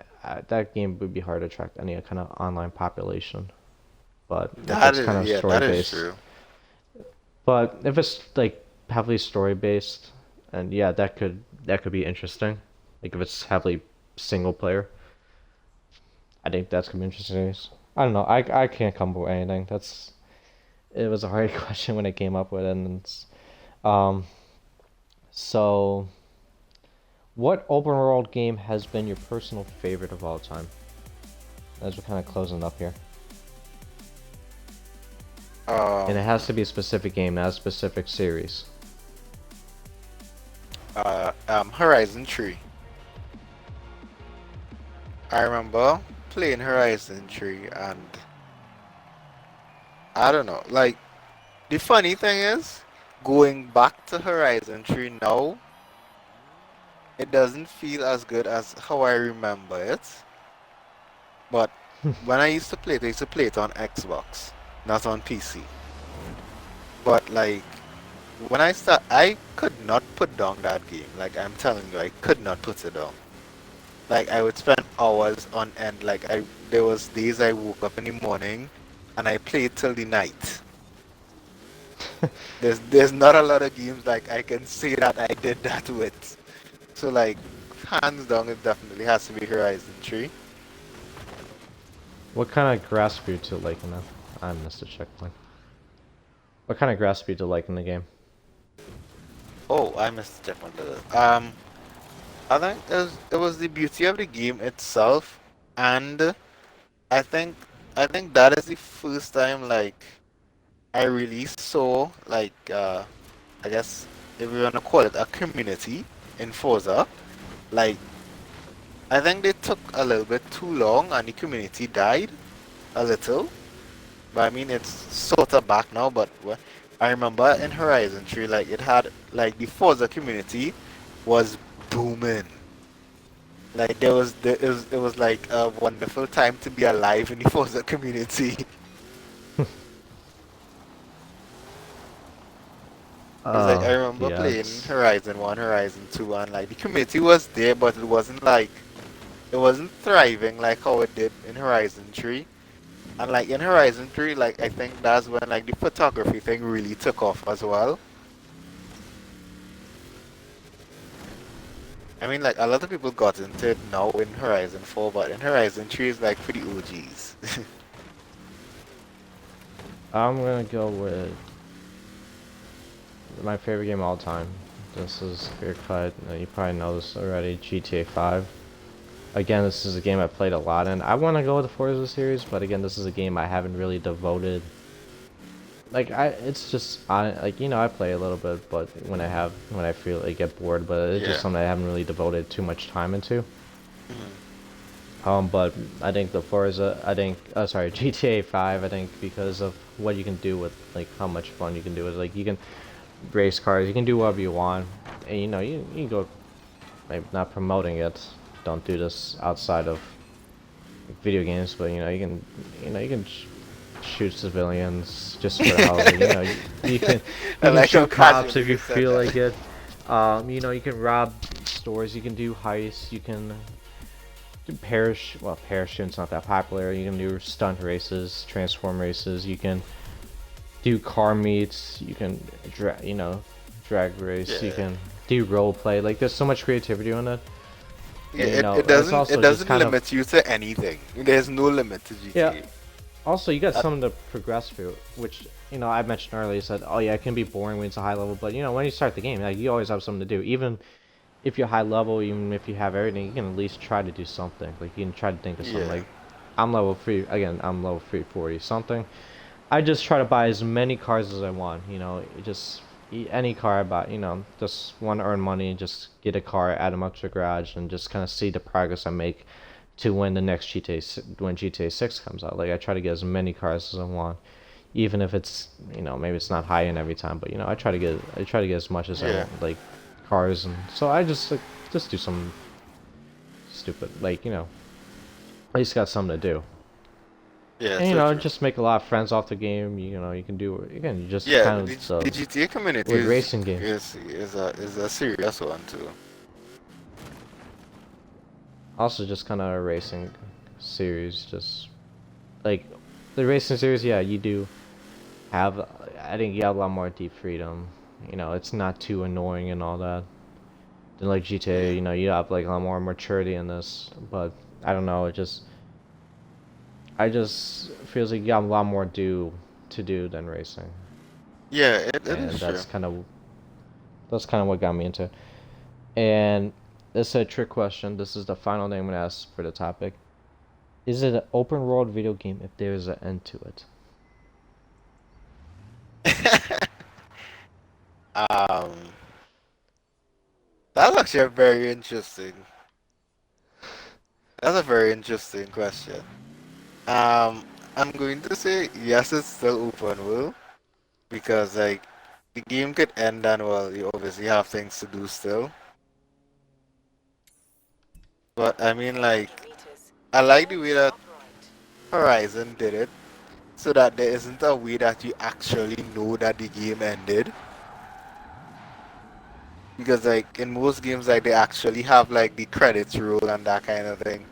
That game would be hard to attract any kind of online population. But if That it's is kind of yeah. story That is based, true. but if it's like heavily story based, and yeah, that could be interesting. Like if it's heavily single player, I think that's gonna be interesting. I don't know. I can't come up with anything. It was a hard question when I came up with it, and it's, um so What open world game has been your personal favorite of all time? As we're kind of closing up here. And Um, it has to be a specific game, not a specific series. Horizon 3. I remember playing Horizon 3 and I don't know, like the funny thing is going back to Horizon 3 now, it doesn't feel as good as how I remember it. But when I used to play it, I used to play it on Xbox, not on PC. But like I could not put down that game. Like I'm telling you, I could not put it down. Like I would spend hours on end. There was days I woke up in the morning and I played till the night. There's not a lot of games like I can say that I did that with. So like hands down, it definitely has to be Horizon 3. What kind of grass speed do you like in that? I missed a checkpoint. What kind of grass speed do you like in the game? Oh, I missed the checkpoint. I think it was the beauty of the game itself, and I think I think that is the first time like I really saw like I guess if we wanna call it a community in Forza. Like I think they took a little bit too long and the community died a little. But I mean it's sort of back now. But I remember in Horizon 3 like it had like the Forza community was booming. Like it was like a wonderful time to be alive in the Forza community. Because like I remember Yeah, playing it's Horizon 1, Horizon 2, and like the community was there, but it wasn't like it wasn't thriving like how it did in Horizon 3. And like in Horizon 3, like I think that's when like the photography thing really took off as well. I mean like a lot of people got into it now in Horizon 4, but in Horizon 3 is like for the OGs. I'm gonna go with my favorite game of all time. This is clear cut. You probably know this already. GTA 5. Again, this is a game I played a lot in. I want to go with the Forza series, but again, this is a game I haven't really devoted. Like it's just like I play a little bit, but when I feel like get bored, but it's just Yeah. something I haven't really devoted too much time into. Mhm. But I think the Forza, sorry, GTA 5, I think because of what you can do with like how much fun you can do with like you can race cars, you can do whatever you want, and you can go maybe not promoting it. Don't do this outside of video games, but you can shoot civilians just for hell of it. I You can like how shoot cops casually if you you said feel like that. it. You can rob stores, you can do heists, you can do parachute's not that popular. You can do stunt races, transform races, you can do car meets, you can drag race, you Yeah. can do role play. Like there's so much creativity on it. Yeah, And it's it also just doesn't kind of limit you to anything. There's no limit to yeah. GTA. Also, you got Uh, something to progress through, which I mentioned earlier. You said, "Oh yeah, it can be boring when it's a high level," but when you start the game, like you always have something to do. Even if you're high level, even if you have everything, you can at least try to do something. Like you can try to think of something. yeah. Like I'm level three again. I'm level 340 something. I just try to buy as many cars as I want. Just any car I buy. Just want to earn money. Just get a car, add them up to the garage, and just kind of see the progress I make to when the next when GTA 6 comes out. Like I try to get as many cars as I want, even if it's maybe it's not high end every time, but I try to get as much as I Yeah. want, like cars, and so I just like just do some stupid like I just got something to do. Yeah, And so true. just make a lot of friends off the game. You can do again. You just Yeah, kind but of the GTA community with racing game. is a serious one too. Also, just kind of a racing series. Just like the racing series, yeah, you do have. I think you have a lot more deep freedom. It's not too annoying and all that. Than like GTA, Yeah. you have like a lot more maturity in this. But I don't know. I just feels like you got a lot more to do than racing, Yeah, it and is true. that's kind of what got me into it. And This is a trick question. This is the final name I'm gonna ask for the topic. Is it an open world video game if there is an end to it? Um, that's actually a very interesting. That's a very interesting question. Um, I'm going to say yes, it's still open world because like the game could end and well, you obviously have things to do still. But I mean, like, 50 meters. I like the Turn way that sharp right. Horizon did it, so that there isn't a way that you actually know that the game ended. Because like in most games, like they actually have like the credits roll and that kind of thing.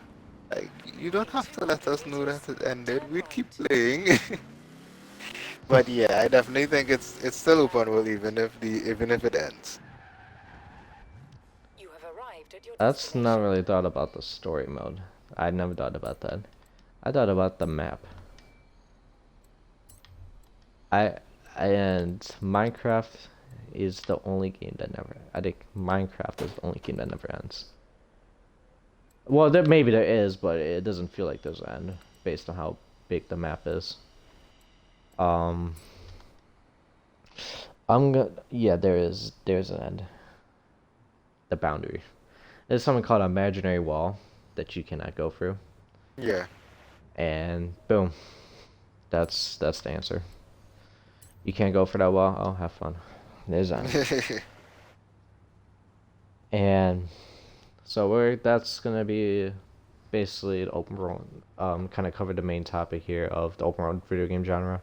Like you don't In have to let 200 us know that meters, it ended. turn We'd keep right. playing. But yeah, I definitely think it's still open world even if it ends. You have arrived at your That's not destination. really thought about the story mode. I never thought about that. I thought about the map. I and Minecraft is the only game that never. I think Minecraft is the only game that never ends. Well, maybe there is, but it doesn't feel like there's an end based on how big the map is. Um, I'm gonna. Yeah, there is. There's an end. The boundary. There's something called an imaginary wall that you cannot go through, Yeah. and boom, that's the answer. You can't go for that wall. Oh, have fun. There's an end. And so that's gonna be basically the open world. Kind of covered the main topic here of the open world video game genre.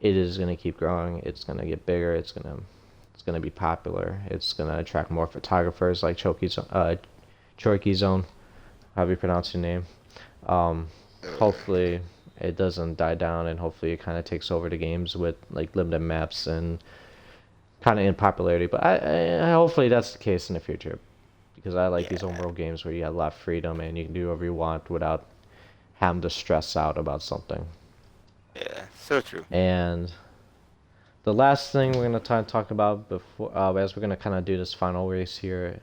It is gonna keep growing. It's gonna get bigger. It's gonna be popular. It's gonna attract more photographers like Chiokizone, however you pronounce your name. Um, Hopefully it doesn't die down, and hopefully it kind of takes over the games with like limited maps and kind of in popularity. But hopefully that's the case in the future because I like these open Yeah. world games where you have a lot of freedom and you can do whatever you want without having to stress out about something. Yeah. So true. And the last thing we're gonna try and talk about before, as we're gonna kind of do this final race here,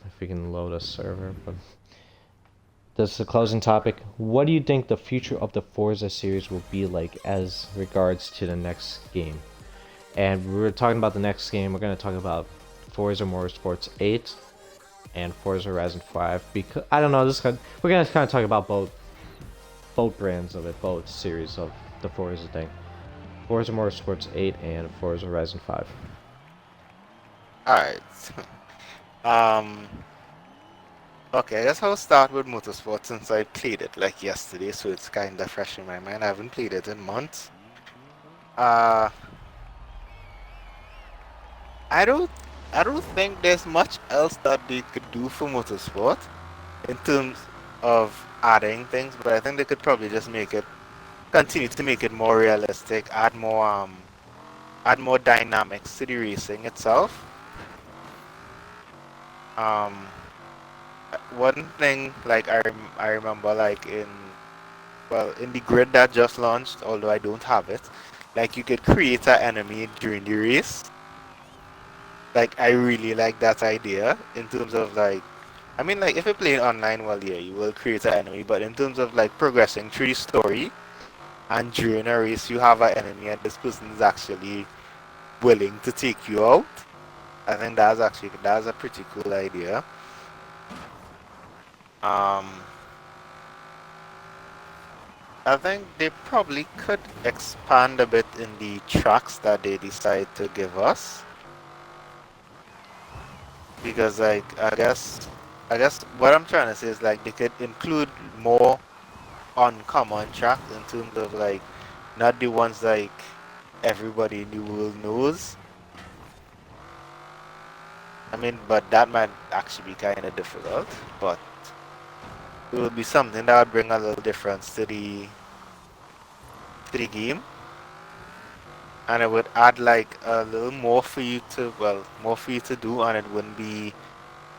if we can load a server, but this is the closing topic. What do you think the future of the Forza series will be like as regards to the next game? And we're talking about the next game. We're gonna talk about Forza Motorsports 8 and Forza Horizon 5 because I don't know. We're gonna kind of talk about both brands of it, both series of the Forza thing. Forza Motorsports 8 and Forza Horizon 5. All right. Um. Okay, I guess I'll start with Motorsport since I played it like yesterday, so it's kind of fresh in my mind. I haven't played it in months. Uh, I don't, I don't think there's much else that they could do for Motorsport in terms of adding things, but I think they could probably just continue to make it more realistic, add more dynamics to the racing itself. Um, One thing like I remember like in the grid that just launched, although I don't have it, like you could create an enemy during the race. Like I really like that idea in terms of like I mean like if you're playing online, well yeah, you will create an enemy, but in terms of like progressing through the story and during a race you have an enemy and this person is actually willing to take you out. I think that's a pretty cool idea. Um I think they probably could expand a bit in the tracks that they decide to give us because like I guess what I'm trying to say is like they could include more uncommon tracks in terms of like not the ones like everybody in the world knows. I mean, but that might actually be kind of difficult, but it would be something that would bring a little difference to the game. And it would add like a little more for you to more for you to do and it wouldn't be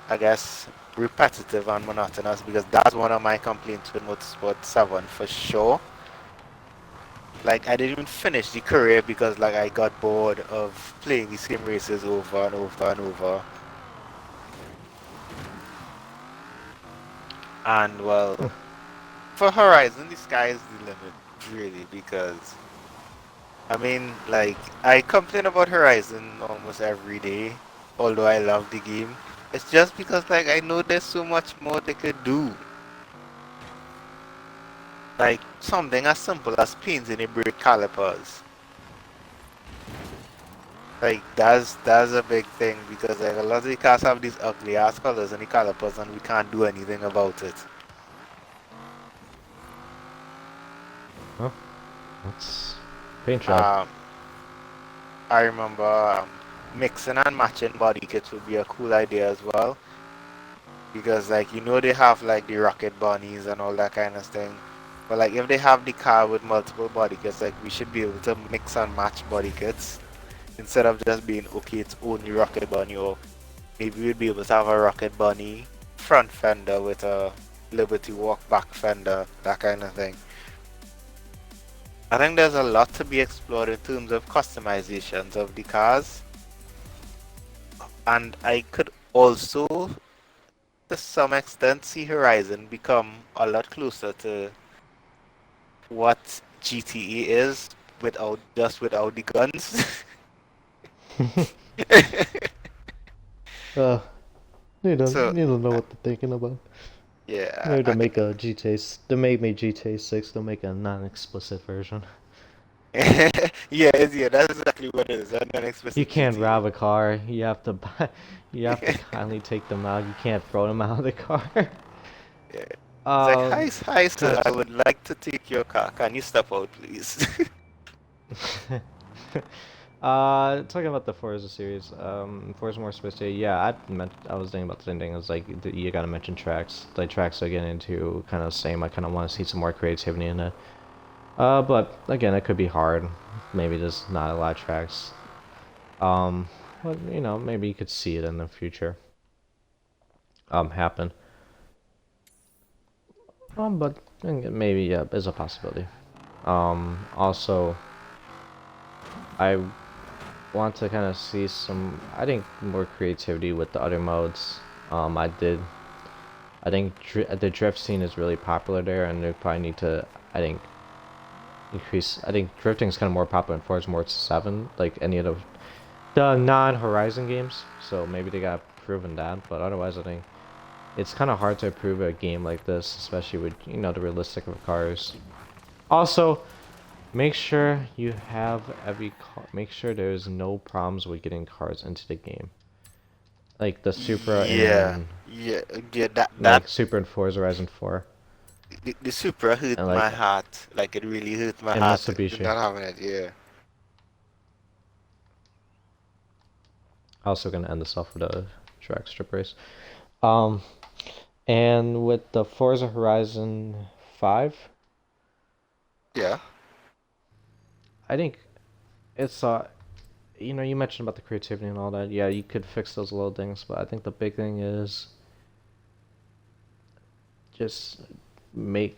I guess repetitive and monotonous because that's one of my complaints with Motorsport 7 for sure. Like I didn't even finish the career because like I got bored of playing the same races over and over and over. And well, for Horizon, the sky is the limit, really, because I mean, like, I complain about Horizon almost every day, although I love the game. It's just because, like, I know there's so much more they could do. Like, something as simple as painting the brake calipers. Like, that's a big thing because, like, a lot of the cars have these ugly ass colors in the calipers and we can't do anything about it. Well, that's paint job. Um, I remember mixing and matching body kits would be a cool idea as well. Because like they have like the rocket bunnies and all that kind of thing. But like if they have the car with multiple body kits, like we should be able to mix and match body kits instead of just being okay, it's only rocket bunny, or maybe we'd be able to have a rocket bunny front fender with a Liberty Walk back fender, that kind of thing. I think there's a lot to be explored in terms of customizations of the cars, and I could also to some extent see Horizon become a lot closer to what GTE is without the guns. uh, So need to know what they're thinking about. yeah, Maybe to make a GTA, to make me GTA 6, they'll make a non-explicit version. yeah, that's exactly what it is. A You non-explicit can't GTE. rob a car. You have to buy, you have to kindly take them out. You can't throw them out of the car. Yeah. It's like, hi, sir. I Cause would like to take your car. Can you step out, please? talking about the Forza series, Forza more specifically, yeah, I was thinking about the same thing. It's like you gotta mention tracks. Like tracks are getting into kind of the same. I kind of want to see some more creativity in it. But again, it could be hard. Maybe there's not a lot of tracks. But maybe you could see it in the future. Happen. But maybe yeah, is a possibility. Also, I want to kind of see some, I think, more creativity with the other modes. I think the drift scene is really popular there, and they probably need to, I think, increase. I think drifting is kind of more popular in Forza Motor 7, like any of the non-Horizon games. So maybe they got proven that, but otherwise, I think it's kind of hard to improve a game like this, especially with the realistic of cars. Also, make sure you have every car. Make sure there's no problems with getting cars into the game, like the Supra Yeah, in yeah, yeah. That like Supra in Forza Horizon 4, the Supra hurt and my like heart. Like it really hurt my in heart. Mitsubishi. Not having it. Yeah. Also gonna end this off with a track strip race. Um, and with the Forza Horizon 5, Yeah. I think it's you mentioned about the creativity and all that. Yeah, you could fix those little things, but I think the big thing is just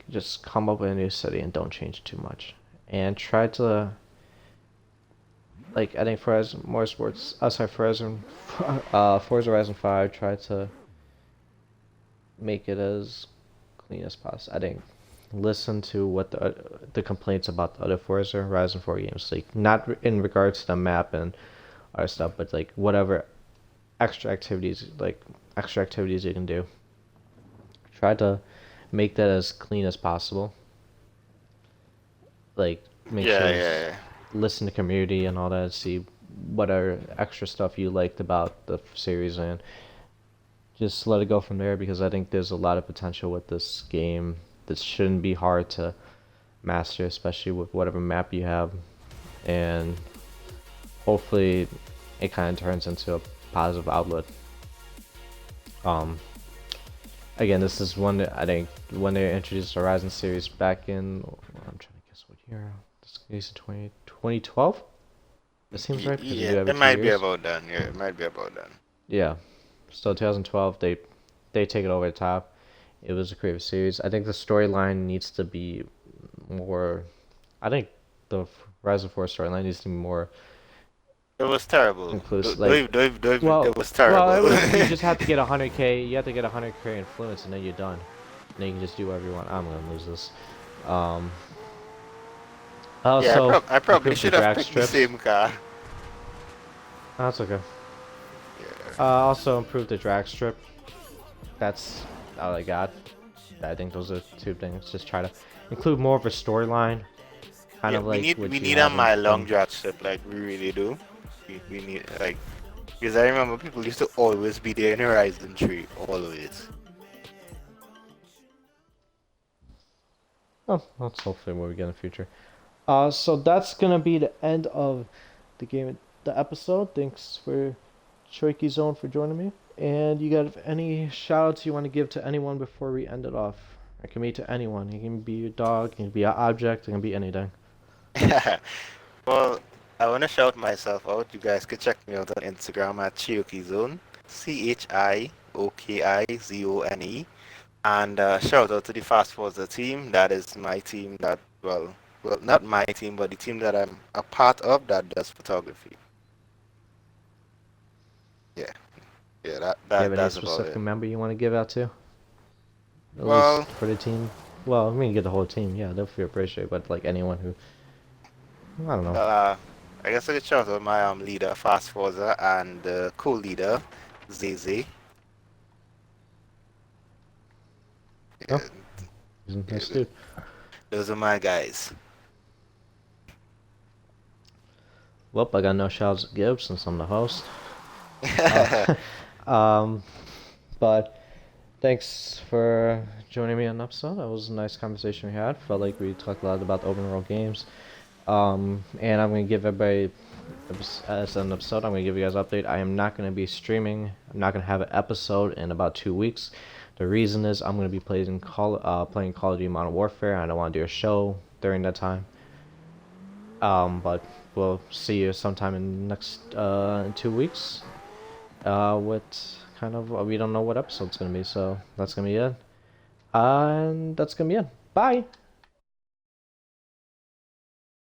just come up with a new city and don't change too much, and try to like I think Forza Motorsports, sorry, Forza Horizon 5, try to make it as clean as possible. I think listen to what the complaints about the other Forza Horizon 4 games, like not in regards to the map and other stuff, but like whatever extra activities you can do. Try to make that as clean as possible. Like make Yeah, sure yeah, listen to community and all that, see what are extra stuff you liked about the series, and just let it go from there, because I think there's a lot of potential with this game that shouldn't be hard to master, especially with whatever map you have, and hopefully it kind of turns into a positive outlet. Um, Again, this is one that I think when they introduced the Horizon series back in, I'm trying to guess what year. This is 2012? That seems right because they yeah. do it every It two might be years. about done. Yeah, it might be about done. Yeah. So 2012, they take it over the top. It was a creative series. I think the storyline needs to be more. I think the Horizon 4 storyline needs to be more It was terrible. inclusive. Like, It was well, terrible. you just have to get 100k. You have to get 100k influence, and then you're done. then you can just do whatever you want. I'm gonna lose this. Yeah, Also I probably improved the should have drag picked the strips. same car. That's okay. Yeah. Also improved the drag strip. That's all I got. I think those are two things. Just try to include more of a storyline, kind Yeah, of like what we you need a have in mile long some. drag strip, like we really do. We need like because I remember people used to always be there in Horizon 3, always. Oh, that's hopefully what we get in the future. So that's gonna be the end of the episode. Thanks for chiokizone for joining me. And you got any shout outs you want to give to anyone before we end it off? It can be to anyone. It can be your dog, it can be an object, it can be anything. Well, I want to shout myself out. You guys can check me out on Instagram at chiokizone, ChiokIzone. And shout out to the Fast Forza team. That is my team that, well, not my team, but the team that I'm a part of that does photography. Yeah, yeah, Do you have any that's about specific it. member you want to give out to? At least Well, for the team. Well, I mean, get the whole team. Yeah, they'll feel appreciated. But like anyone who, I don't know. I guess I could shout out my leader, Fast Forza, and co-leader, Zeze. Oh, Yeah, he's a nice yeah, dude. those are my guys. Well, I got no shouts to give since I'm the host. Uh, um, but thanks for joining me on the episode. That was a nice conversation we had. Felt like we talked a lot about open world games. And I'm gonna give everybody as an episode. I'm gonna give you guys an update. I am not gonna be streaming. I'm not gonna have an episode in about 2 weeks. The reason is I'm gonna be playing Call of Duty Modern Warfare. I don't want to do a show during that time. But we'll see you sometime in next in 2 weeks. With kind of we don't know what episode it's gonna be, so that's gonna be it. And that's gonna be it. Bye.